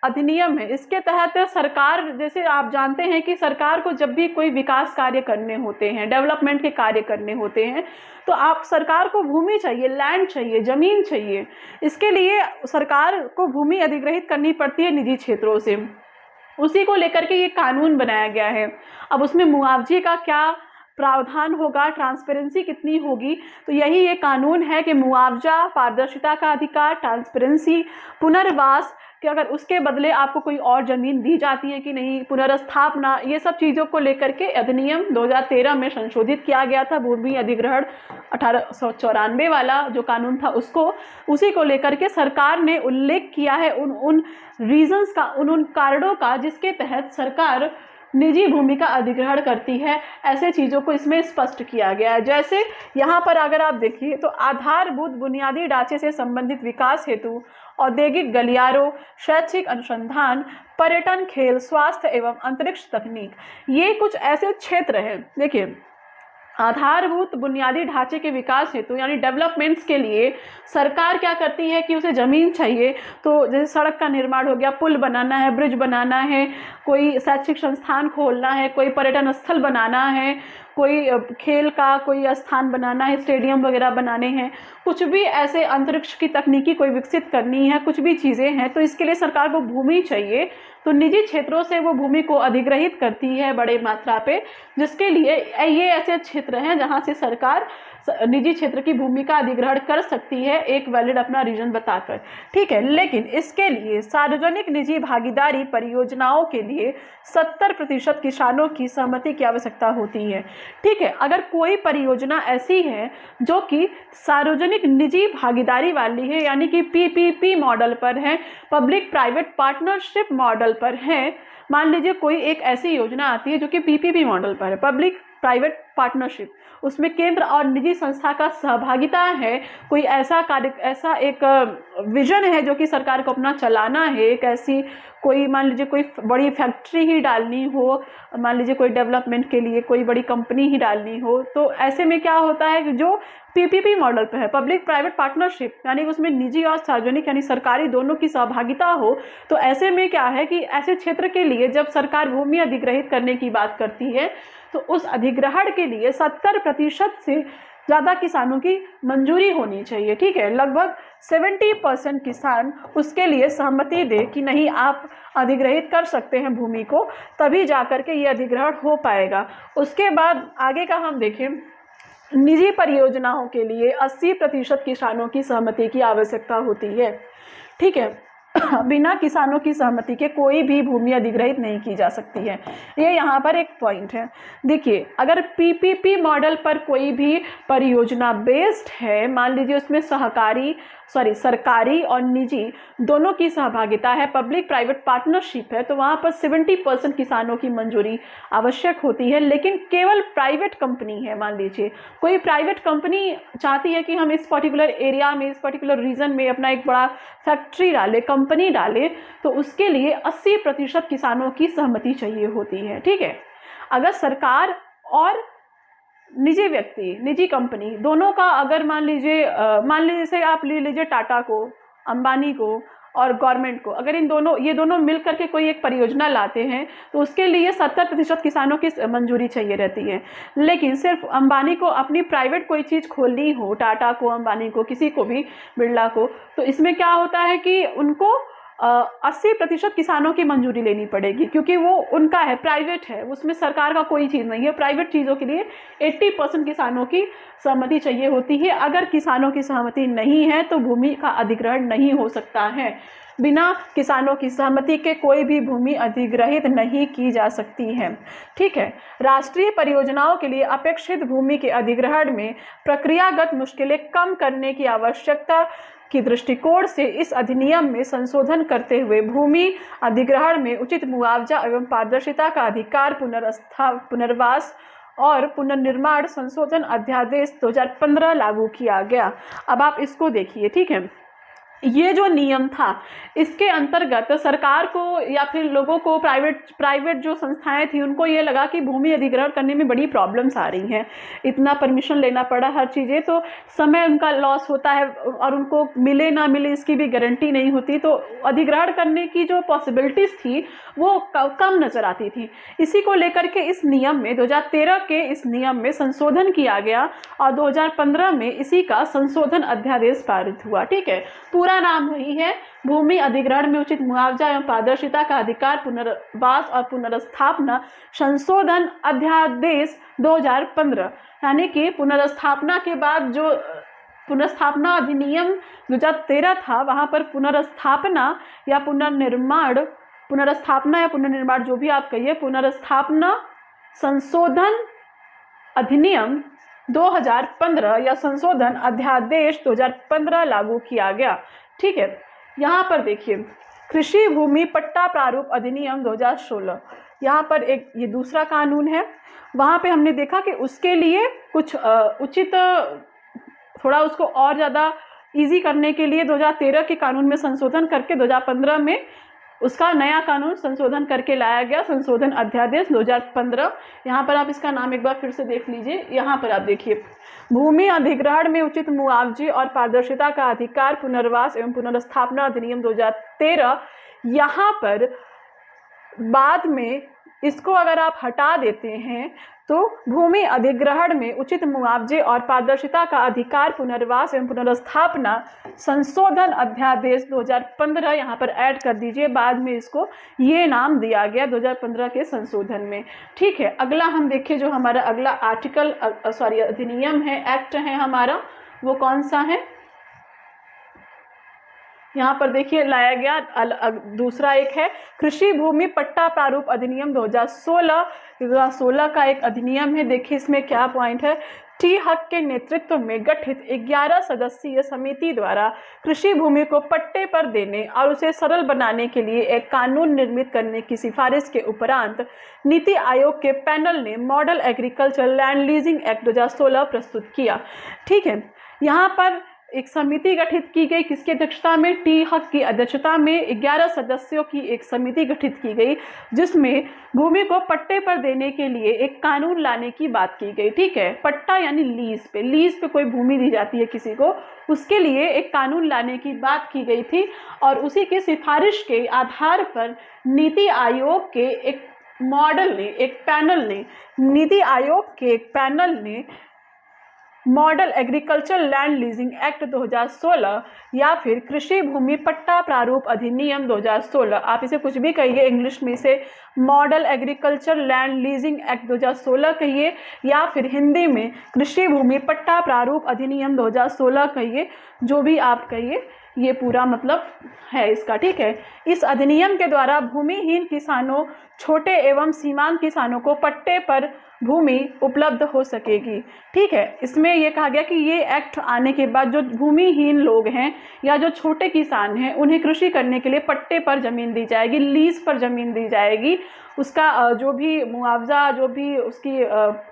अधिनियम है, इसके तहत सरकार, जैसे आप जानते हैं कि सरकार को जब भी कोई विकास कार्य करने होते हैं, डेवलपमेंट के कार्य करने होते हैं, तो आप सरकार को भूमि चाहिए, लैंड चाहिए, जमीन चाहिए। इसके लिए सरकार को भूमि अधिग्रहित करनी पड़ती है निजी क्षेत्रों से। उसी को लेकर के ये कानून बनाया गया है। अब उसमें मुआवजे का क्या प्रावधान होगा, ट्रांसपेरेंसी कितनी होगी, तो यही ये कानून है कि मुआवजा, पारदर्शिता का अधिकार, ट्रांसपेरेंसी, पुनर्वास कि अगर उसके बदले आपको कोई और ज़मीन दी जाती है कि नहीं, पुनर्स्थापना, ये सब चीज़ों को लेकर के अधिनियम 2013 में संशोधित किया गया था। भूमि अधिग्रहण 1894 वाला जो कानून था उसको, उसी को लेकर के सरकार ने उल्लेख किया है उन रीजंस का, उन कारणों का जिसके तहत सरकार निजी भूमि का अधिग्रहण करती है। ऐसे चीज़ों को इसमें स्पष्ट किया गया है। जैसे यहाँ पर अगर आप देखिए तो आधारभूत बुनियादी ढांचे से संबंधित विकास हेतु औद्योगिक गलियारों, शैक्षिक अनुसंधान, पर्यटन, खेल, स्वास्थ्य एवं अंतरिक्ष तकनीक, ये कुछ ऐसे क्षेत्र हैं। देखिए, आधारभूत बुनियादी ढांचे के विकास हेतु यानी डेवलपमेंट्स के लिए सरकार क्या करती है कि उसे ज़मीन चाहिए, तो जैसे सड़क का निर्माण हो गया, पुल बनाना है, ब्रिज बनाना है, कोई शैक्षिक संस्थान खोलना है, कोई पर्यटन स्थल बनाना है, कोई खेल का कोई स्थान बनाना है, स्टेडियम वगैरह बनाने हैं, कुछ भी ऐसे अंतरिक्ष की तकनीकी कोई विकसित करनी है, कुछ भी चीज़ें हैं, तो इसके लिए सरकार को भूमि चाहिए। तो निजी क्षेत्रों से वो भूमि को अधिग्रहित करती है बड़े मात्रा पे, जिसके लिए ये ऐसे क्षेत्र हैं जहाँ से सरकार निजी क्षेत्र की भूमि का अधिग्रहण कर सकती है, एक वैलिड अपना रीजन बताकर। ठीक है, लेकिन इसके लिए सार्वजनिक निजी भागीदारी परियोजनाओं के लिए 70% किसानों की सहमति की आवश्यकता होती है। ठीक है, अगर कोई परियोजना ऐसी है जो कि सार्वजनिक निजी भागीदारी वाली है, यानी कि PPP मॉडल पर है, पब्लिक प्राइवेट पार्टनरशिप मॉडल पर है, मान लीजिए कोई एक ऐसी योजना आती है जो कि PPP मॉडल पर है, पब्लिक प्राइवेट पार्टनरशिप, उसमें केंद्र और निजी संस्था का सहभागिता है, कोई ऐसा कार्य, ऐसा एक विजन है जो कि सरकार को अपना चलाना है, एक ऐसी कोई मान लीजिए कोई बड़ी फैक्ट्री ही डालनी हो, मान लीजिए कोई डेवलपमेंट के लिए कोई बड़ी कंपनी ही डालनी हो, तो ऐसे में क्या होता है कि जो PPP मॉडल पे है, पब्लिक प्राइवेट पार्टनरशिप, यानी उसमें निजी और सार्वजनिक यानी सरकारी दोनों की सहभागिता हो, तो ऐसे में क्या है कि ऐसे क्षेत्र के लिए जब सरकार भूमि अधिग्रहित करने की बात करती है तो उस अधिग्रहण के लिए 70% से ज़्यादा किसानों की मंजूरी होनी चाहिए। ठीक है, लगभग 70% किसान उसके लिए सहमति दे कि नहीं, आप अधिग्रहित कर सकते हैं भूमि को, तभी जाकर के ये अधिग्रहण हो पाएगा। उसके बाद आगे का हम देखें, निजी परियोजनाओं के लिए 80% किसानों की सहमति की आवश्यकता होती है। ठीक है, बिना किसानों की सहमति के कोई भी भूमि अधिग्रहित नहीं की जा सकती है। ये यहाँ पर एक पॉइंट है। देखिए, अगर PPP मॉडल पर कोई भी परियोजना बेस्ड है, मान लीजिए उसमें सरकारी और निजी दोनों की सहभागिता है, पब्लिक प्राइवेट पार्टनरशिप है, तो वहाँ पर 70% किसानों की मंजूरी आवश्यक होती है। लेकिन केवल प्राइवेट कंपनी है, मान लीजिए कोई प्राइवेट कंपनी चाहती है कि हम इस पर्टिकुलर एरिया में, इस पर्टिकुलर रीजन में अपना एक बड़ा फैक्ट्री डाले, कंपनी डाले, तो उसके लिए 80% किसानों की सहमति चाहिए होती है। ठीक है, अगर सरकार और निजी व्यक्ति, निजी कंपनी दोनों का अगर मान लीजिए जैसे आप ले लीजिए टाटा को, अंबानी को और गवर्नमेंट को, अगर ये दोनों मिलकर के कोई एक परियोजना लाते हैं तो उसके लिए 70% किसानों की मंजूरी चाहिए रहती है। लेकिन सिर्फ अंबानी को अपनी प्राइवेट कोई चीज़ खोलनी हो, टाटा को, अंबानी को, किसी को भी, बिरला को, तो इसमें क्या होता है कि उनको 80% किसानों की मंजूरी लेनी पड़ेगी, क्योंकि वो उनका है, प्राइवेट है, उसमें सरकार का कोई चीज़ नहीं है। प्राइवेट चीज़ों के लिए 80% किसानों की सहमति चाहिए होती है। अगर किसानों की सहमति नहीं है तो भूमि का अधिग्रहण नहीं हो सकता है। बिना किसानों की सहमति के कोई भी भूमि अधिग्रहित नहीं की जा सकती है। ठीक है, राष्ट्रीय परियोजनाओं के लिए अपेक्षित भूमि के अधिग्रहण में प्रक्रियागत मुश्किलें कम करने की आवश्यकता की दृष्टिकोण से इस अधिनियम में संशोधन करते हुए भूमि अधिग्रहण में उचित मुआवजा एवं पारदर्शिता का अधिकार, पुनर्वास और पुनर्निर्माण संशोधन अध्यादेश 2015 लागू किया गया। अब आप इसको देखिए। ठीक है, ये जो नियम था इसके अंतर्गत सरकार को या फिर लोगों को, प्राइवेट जो संस्थाएं थी उनको ये लगा कि भूमि अधिग्रहण करने में बड़ी प्रॉब्लम्स आ रही हैं, इतना परमिशन लेना पड़ा, हर चीज़ें, तो समय उनका लॉस होता है और उनको मिले ना मिले इसकी भी गारंटी नहीं होती, तो अधिग्रहण करने की जो पॉसिबिलिटीज़ थी वो कम नज़र आती थी। इसी को लेकर के इस नियम में 2013 के इस नियम में संशोधन किया गया और 2015 में इसी का संशोधन अध्यादेश पारित हुआ। ठीक है, पूरा नाम वही है, भूमि अधिग्रहण में उचित मुआवजा एवं पारदर्शिता का अधिकार, पुनर्वास और पुनर्स्थापना संशोधन अध्यादेश 2015। यानी कि पुनर्स्थापना के बाद जो पुनर्स्थापना अधिनियम 2013 था वहाँ पर पुनर्स्थापना या पुनर्निर्माण, पुनर्स्थापना या पुनर्निर्माण जो भी आप कहिए, पुनर्स्थापना संशोधन अधिनियम 2015 या संशोधन अध्यादेश 2015 लागू किया गया। ठीक है, यहाँ पर देखिए कृषि भूमि पट्टा प्रारूप अधिनियम 2016, यहाँ पर एक ये दूसरा कानून है। वहाँ पे हमने देखा कि उसके लिए कुछ उचित, थोड़ा उसको और ज़्यादा इजी करने के लिए 2013 के कानून में संशोधन करके 2015 में उसका नया कानून संशोधन करके लाया गया, संशोधन अध्यादेश 2015। यहाँ पर आप इसका नाम एक बार फिर से देख लीजिए। यहाँ पर आप देखिए, भूमि अधिग्रहण में उचित मुआवजे और पारदर्शिता का अधिकार, पुनर्वास एवं पुनर्स्थापना अधिनियम 2013। यहाँ पर बाद में इसको अगर आप हटा देते हैं तो भूमि अधिग्रहण में उचित मुआवजे और पारदर्शिता का अधिकार, पुनर्वास एवं पुनर्स्थापना संशोधन अध्यादेश 2015 यहाँ पर ऐड कर दीजिए। बाद में इसको ये नाम दिया गया 2015 के संशोधन में। ठीक है, अगला हम देखिए, जो हमारा अगला अधिनियम है, एक्ट है हमारा, वो कौन सा है, यहाँ पर देखिए लाया गया दूसरा एक है कृषि भूमि पट्टा प्रारूप अधिनियम 2016 का एक अधिनियम है। देखिए इसमें क्या पॉइंट है, टी हक के नेतृत्व में गठित 11 सदस्यीय समिति द्वारा कृषि भूमि को पट्टे पर देने और उसे सरल बनाने के लिए एक कानून निर्मित करने की सिफारिश के उपरांत नीति आयोग के पैनल ने model agriculture land leasing act 2016 प्रस्तुत किया। ठीक है, यहाँ पर एक समिति गठित की गई, किसकी अध्यक्षता में, टी हक की अध्यक्षता में 11 सदस्यों की एक समिति गठित की गई, जिसमें भूमि को पट्टे पर देने के लिए एक कानून लाने की बात की गई। ठीक है, पट्टा यानी लीज पे कोई भूमि दी जाती है किसी को, उसके लिए एक कानून लाने की बात की गई थी और उसी की सिफारिश के आधार पर नीति आयोग के एक पैनल ने model agriculture land leasing act 2016 या फिर कृषि भूमि पट्टा प्रारूप अधिनियम 2016, आप इसे कुछ भी कहिए, इंग्लिश में इसे model agriculture land leasing act 2016 कहिए या फिर हिंदी में कृषि भूमि पट्टा प्रारूप अधिनियम 2016 कहिए, जो भी आप कहिए, ये पूरा मतलब है इसका। ठीक है, इस अधिनियम के द्वारा भूमिहीन किसानों, छोटे एवं सीमांत किसानों को पट्टे पर भूमि उपलब्ध हो सकेगी। ठीक है, इसमें यह कहा गया कि ये एक्ट आने के बाद जो भूमिहीन लोग हैं या जो छोटे किसान हैं उन्हें कृषि करने के लिए पट्टे पर ज़मीन दी जाएगी, लीज पर ज़मीन दी जाएगी, उसका जो भी मुआवजा, जो भी उसकी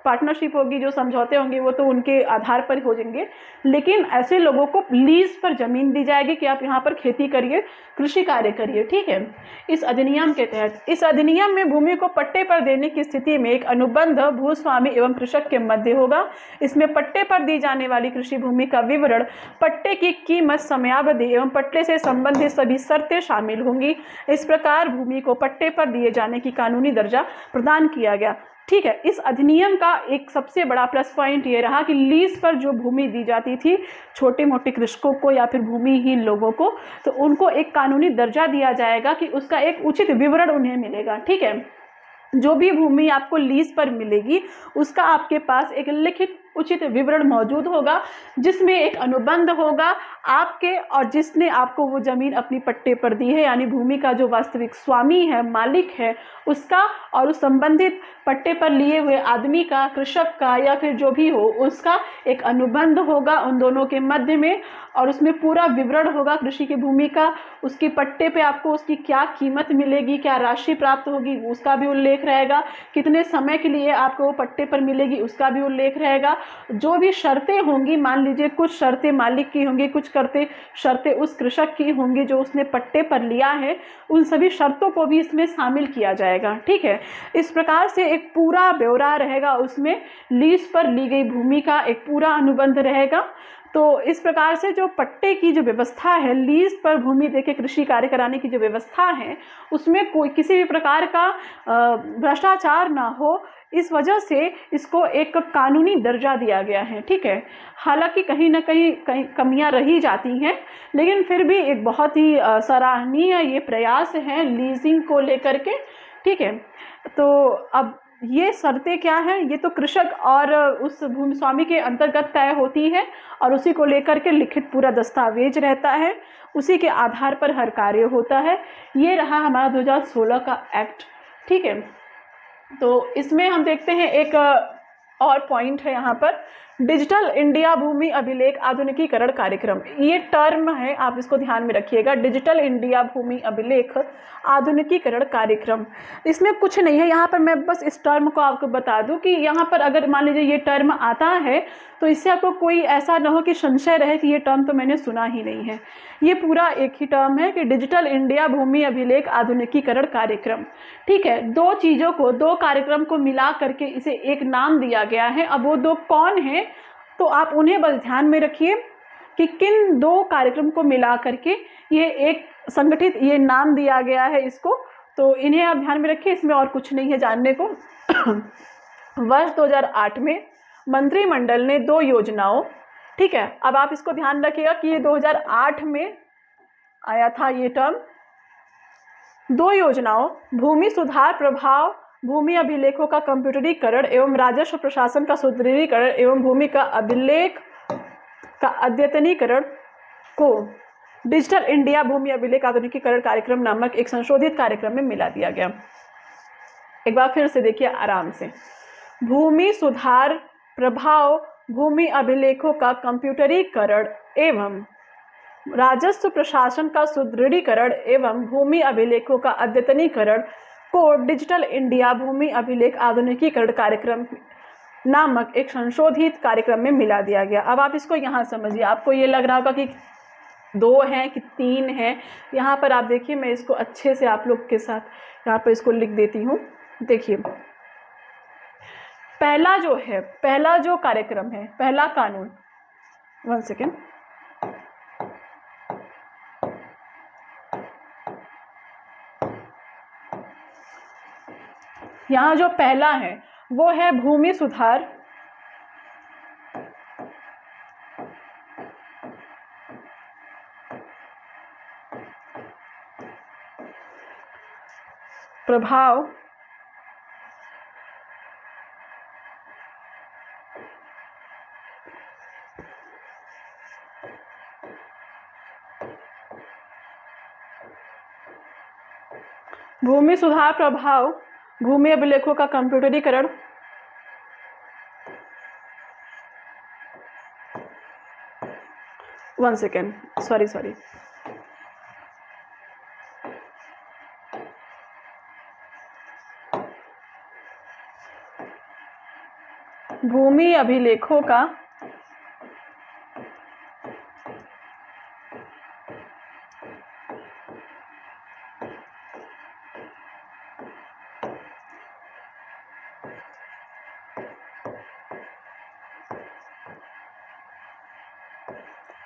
पार्टनरशिप होगी, जो समझौते होंगे वो तो उनके आधार पर हो जाएंगे, लेकिन ऐसे लोगों को लीज पर ज़मीन दी जाएगी कि आप यहाँ पर खेती करिए, कृषि कार्य करिए। ठीक है, इस अधिनियम के तहत, इस अधिनियम में भूमि को पट्टे पर देने की स्थिति में एक अनुबंध भूस्वामी एवं कृषक के मध्य होगा। इसमें पट्टे पर दी जाने वाली कृषि भूमि का विवरण, पट्टे की कीमत, समयावधि एवं पट्टे से संबंधित सभी शर्तें शामिल होंगी। इस प्रकार भूमि को पट्टे पर दिए जाने की कानूनी दर्जा प्रदान किया गया। ठीक है, इस अधिनियम का एक सबसे बड़ा प्लस पॉइंट ये रहा कि लीज पर जो भूमि दी जाती थी छोटे मोटे कृषकों को या फिर भूमिहीन लोगों को, तो उनको एक कानूनी दर्जा दिया जाएगा कि उसका एक उचित विवरण उन्हें मिलेगा। ठीक है, जो भी भूमि आपको लीज पर मिलेगी उसका आपके पास एक लिखित उचित विवरण मौजूद होगा, जिसमें एक अनुबंध होगा आपके और जिसने आपको वो ज़मीन अपनी पट्टे पर दी है, यानी भूमि का जो वास्तविक स्वामी है, मालिक है उसका, और उस संबंधित पट्टे पर लिए हुए आदमी का, कृषक का या फिर जो भी हो उसका एक अनुबंध होगा उन दोनों के मध्य में, और उसमें पूरा विवरण होगा कृषि की भूमि का। उसके पट्टे पे आपको उसकी क्या कीमत मिलेगी, क्या राशि प्राप्त होगी उसका भी उल्लेख रहेगा, कितने समय के लिए आपको वो पट्टे पर मिलेगी उसका भी उल्लेख रहेगा। जो भी शर्तें होंगी, मान लीजिए कुछ शर्तें मालिक की होंगी, कुछ शर्तें उस कृषक की होंगी जो उसने पट्टे पर लिया है, उन सभी शर्तों को भी इसमें शामिल किया जाएगा। ठीक है, इस प्रकार से एक पूरा ब्यौरा रहेगा, उसमें लीज पर ली गई भूमि का एक पूरा अनुबंध रहेगा। तो इस प्रकार से जो पट्टे की जो व्यवस्था है, लीज पर भूमि देके कृषि कार्य कराने की जो व्यवस्था है, उसमें कोई किसी भी प्रकार का भ्रष्टाचार ना हो, इस वजह से इसको एक कानूनी दर्जा दिया गया है। ठीक है, हालांकि कहीं ना कहीं कमियां रही जाती हैं, लेकिन फिर भी एक बहुत ही सराहनीय ये प्रयास है लीजिंग को लेकर के। ठीक है, तो अब ये शर्तें क्या हैं, ये तो कृषक और उस भूमि स्वामी के अंतर्गत तय होती है, और उसी को लेकर के लिखित पूरा दस्तावेज रहता है, उसी के आधार पर हर कार्य होता है। ये रहा हमारा 2016 का एक्ट। ठीक है, तो इसमें हम देखते हैं एक और पॉइंट है यहाँ पर, डिजिटल इंडिया भूमि अभिलेख आधुनिकीकरण कार्यक्रम। ये टर्म है, आप इसको ध्यान में रखिएगा, डिजिटल इंडिया भूमि अभिलेख आधुनिकीकरण कार्यक्रम। इसमें कुछ नहीं है, यहाँ पर मैं बस इस टर्म को आपको बता दूं कि यहाँ पर अगर मान लीजिए ये टर्म आता है तो इससे आपको कोई ऐसा ना हो कि संशय रहे कि ये टर्म तो मैंने सुना ही नहीं है। ये पूरा एक ही टर्म है कि डिजिटल इंडिया भूमि अभिलेख आधुनिकीकरण कार्यक्रम। ठीक है, दो चीज़ों को, दो कार्यक्रम को मिला करके इसे एक नाम दिया गया है। अब वो दो कौन हैं, तो आप उन्हें बस ध्यान में रखिए कि किन दो कार्यक्रम को मिला करके ये एक संगठित ये नाम दिया गया है इसको, तो इन्हें आप ध्यान में रखिए, इसमें और कुछ नहीं है जानने को। वर्ष 2008 में मंत्रिमंडल ने दो योजनाओं, ठीक है, अब आप इसको ध्यान रखिएगा कि ये 2008 में आया था ये टर्म। दो योजनाओं, भूमि सुधार प्रभाव भूमि अभिलेखों का कंप्यूटरीकरण एवं राजस्व प्रशासन का सुदृढ़ीकरण एवं भूमि का अभिलेख का अद्यतनीकरण को डिजिटल इंडिया भूमि अभिलेख आधुनिकीकरण कार्यक्रम नामक एक संशोधित कार्यक्रम में मिला दिया गया। एक बार फिर से देखिए आराम से, भूमि सुधार प्रभाव भूमि अभिलेखों का कंप्यूटरीकरण एवं राजस्व प्रशासन का सुदृढ़ीकरण एवं भूमि अभिलेखों का अद्यतनीकरण को डिजिटल इंडिया भूमि अभिलेख आधुनिकीकरण कार्यक्रम नामक एक संशोधित कार्यक्रम में मिला दिया गया। अब आप इसको यहाँ समझिए, आपको ये लग रहा होगा कि दो हैं कि तीन हैं। यहाँ पर आप देखिए, मैं इसको अच्छे से आप लोग के साथ यहाँ पर इसको लिख देती हूँ। देखिए, पहला जो है, पहला जो कार्यक्रम है, पहला कानून, 1 सेकेंड, यहाँ जो पहला है वो है भूमि सुधार प्रभाव भूमि सुधार प्रभाव भूमि अभिलेखों का कंप्यूटरीकरण वन सेकेंड, सॉरी, भूमि अभिलेखों का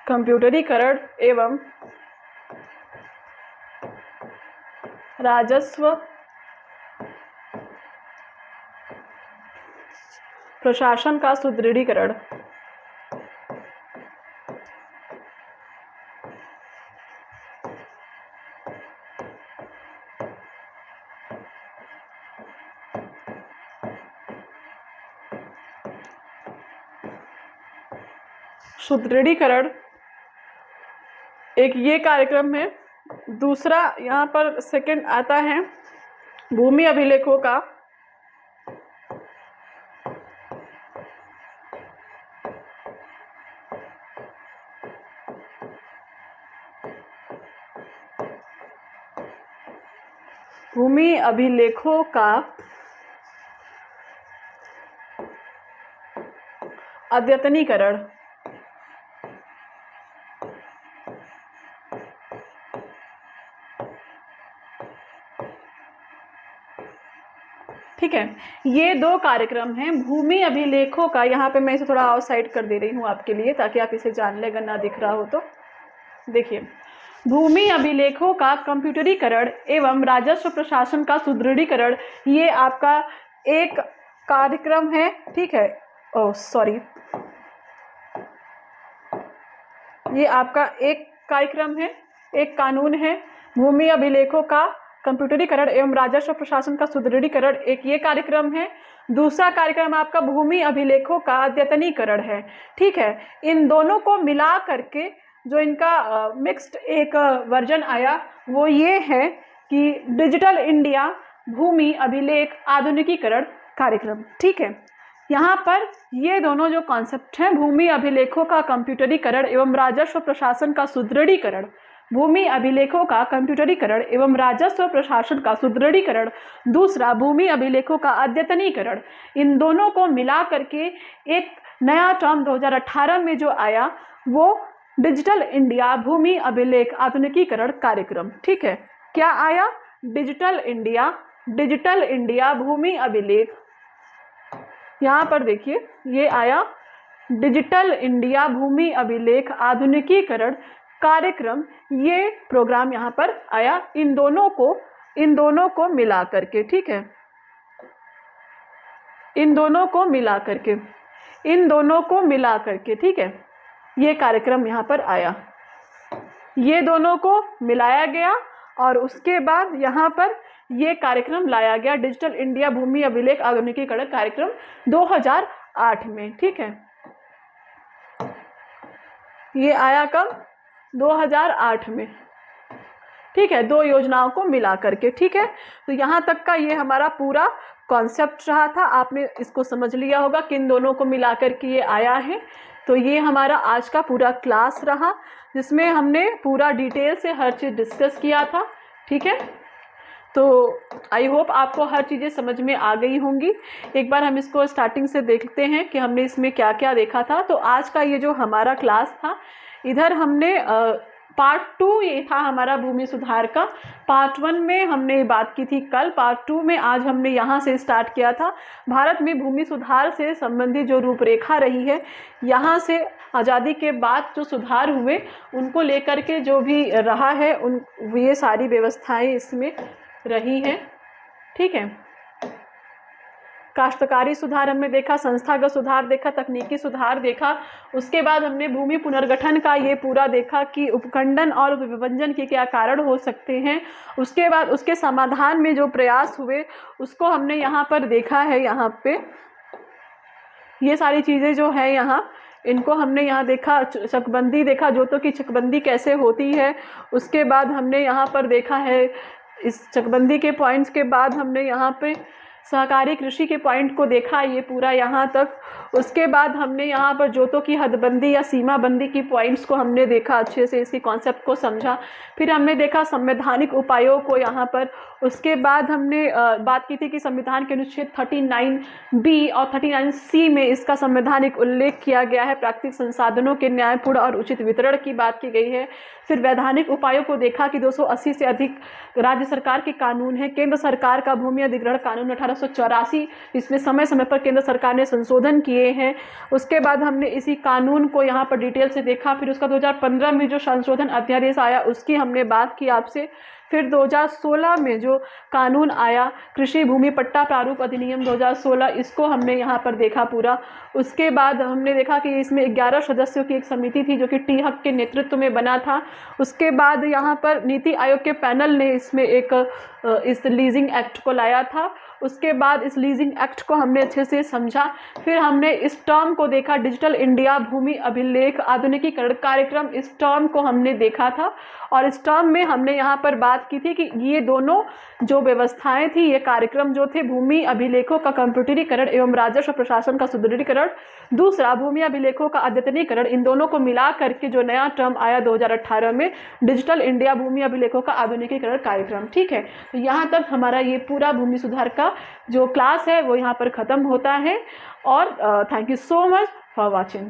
कंप्यूटरीकरण एवं राजस्व प्रशासन का सुदृढ़ीकरण। सुदृढ़ीकरण एक ये कार्यक्रम है। दूसरा यहाँ पर सेकंड आता है भूमि अभिलेखों का अद्यतनीकरण। ठीक है, ये दो कार्यक्रम हैं भूमि अभिलेखों का। यहाँ पे मैं इसे थोड़ा आउट साइड कर दे रही हूँ आपके लिए ताकि आप इसे जान ले, अगर ना दिख रहा हो तो। देखिए, भूमि अभिलेखों का कंप्यूटरीकरण एवं राजस्व प्रशासन का सुदृढ़ीकरण, ये आपका एक कार्यक्रम है। ठीक है, ओह सॉरी, ये आपका एक कार्यक्रम है, एक कानून है। भूमि अभिलेखों का कंप्यूटरीकरण एवं राजस्व प्रशासन का सुदृढ़ीकरण एक ये कार्यक्रम है। दूसरा कार्यक्रम आपका भूमि अभिलेखों का अद्यतनीकरण है। ठीक है, इन दोनों को मिला करके जो इनका मिक्स्ड एक वर्जन आया वो ये है कि डिजिटल इंडिया भूमि अभिलेख आधुनिकीकरण कार्यक्रम। ठीक है, यहाँ पर ये दोनों जो कॉन्सेप्ट हैं, भूमि अभिलेखों का कंप्यूटरीकरण एवं राजस्व प्रशासन का सुदृढ़ीकरण, भूमि अभिलेखों का कंप्यूटरीकरण एवं राजस्व प्रशासन का सुदृढ़ीकरण, दूसरा भूमि अभिलेखों का अद्यतनीकरण, इन दोनों को मिला करके एक नया टर्म 2018 में जो आया वो डिजिटल इंडिया भूमि अभिलेख आधुनिकीकरण कार्यक्रम। ठीक है, क्या आया? डिजिटल इंडिया भूमि अभिलेख। यहाँ पर देखिए, ये आया डिजिटल इंडिया भूमि अभिलेख आधुनिकीकरण कार्यक्रम। ये प्रोग्राम यहाँ पर आया इन दोनों को मिला करके। ठीक है, इन दोनों को मिला करके। ठीक है, ये कार्यक्रम यहाँ पर आया, ये दोनों को मिलाया गया और उसके बाद यहाँ पर ये कार्यक्रम लाया गया डिजिटल इंडिया भूमि अभिलेख आधुनिकीकरण कार्यक्रम 2008 में। ठीक है, ये आया कब? 2008 में। ठीक है, दो योजनाओं को मिला करके। ठीक है, तो यहाँ तक का ये हमारा पूरा कॉन्सेप्ट रहा था। आपने इसको समझ लिया होगा कि इन दोनों को मिला करके ये आया है। तो ये हमारा आज का पूरा क्लास रहा जिसमें हमने पूरा डिटेल से हर चीज़ डिस्कस किया था। ठीक है, तो आई होप आपको हर चीज़ें समझ में आ गई होंगी। एक बार हम इसको स्टार्टिंग से देखते हैं कि हमने इसमें क्या क्या देखा था। तो आज का ये जो हमारा क्लास था, इधर हमने पार्ट 2 ये था हमारा भूमि सुधार का। पार्ट 1 में हमने बात की थी कल, पार्ट 2 में आज हमने यहाँ से स्टार्ट किया था। भारत में भूमि सुधार से संबंधित जो रूपरेखा रही है, यहाँ से आज़ादी के बाद जो सुधार हुए उनको लेकर के जो भी रहा है ये सारी व्यवस्थाएं इसमें रही हैं। ठीक है, काश्तकारी सुधार हमने देखा, संस्थागत सुधार देखा, तकनीकी सुधार देखा। उसके बाद हमने भूमि पुनर्गठन का ये पूरा देखा कि उपखंडन और विभाजन के क्या कारण हो सकते हैं। उसके बाद उसके समाधान में जो प्रयास हुए उसको हमने यहाँ पर देखा है। यहाँ पे ये सारी चीज़ें जो है यहाँ, इनको हमने यहाँ देखा। चकबंदी देखा, जोतों की चकबंदी कैसे होती है। उसके बाद हमने यहाँ पर देखा है इस चकबंदी के पॉइंट्स के बाद हमने यहाँ पे सहकारी कृषि के पॉइंट को देखा, ये पूरा यहाँ तक। उसके बाद हमने यहाँ पर जोतों की हदबंदी या सीमा बंदी की पॉइंट्स को हमने देखा, अच्छे से इसकी कॉन्सेप्ट को समझा। फिर हमने देखा संवैधानिक उपायों को यहाँ पर। उसके बाद हमने बात की थी कि संविधान के अनुच्छेद 39B और 39C में इसका संवैधानिक उल्लेख किया गया है। प्राकृतिक संसाधनों के न्यायपूर्ण और उचित वितरण की बात की गई है। फिर वैधानिक उपायों को देखा कि 280 से अधिक राज्य सरकार के कानून हैं। केंद्र सरकार का भूमि अधिग्रहण कानून 1884, इसमें समय समय पर केंद्र सरकार ने संशोधन किए हैं। उसके बाद हमने इसी कानून को यहाँ पर डिटेल से देखा। फिर उसका 2015 में जो संशोधन अध्यादेश आया उसकी हमने बात की आपसे। फिर 2016 में जो कानून आया कृषि भूमि पट्टा प्रारूप अधिनियम 2016, इसको हमने यहाँ पर देखा पूरा। उसके बाद हमने देखा कि इसमें 11 सदस्यों की एक समिति थी जो कि टी हक के नेतृत्व में बना था। उसके बाद यहाँ पर नीति आयोग के पैनल ने इसमें एक इस लीजिंग एक्ट को लाया था। उसके बाद इस लीजिंग एक्ट को हमने अच्छे से समझा, फिर हमने इस टर्म को देखा, डिजिटल इंडिया भूमि अभिलेख आधुनिकीकरण कार्यक्रम, इस टर्म को हमने देखा था। और इस टर्म में हमने यहाँ पर बात की थी कि ये दोनों जो व्यवस्थाएं थी, ये कार्यक्रम जो थे, भूमि अभिलेखों का कंप्यूटरीकरण एवं राजस्व प्रशासन का सुदृढ़ीकरण, दूसरा भूमि अभिलेखों का अद्यतनीकरण, इन दोनों को मिला करके जो नया टर्म आया 2018 में, डिजिटल इंडिया भूमि अभिलेखों का आधुनिकीकरण कार्यक्रम। ठीक है, तो यहाँ तक हमारा ये पूरा भूमि सुधार का जो क्लास है वो यहाँ पर ख़त्म होता है। और thank you so much for watching.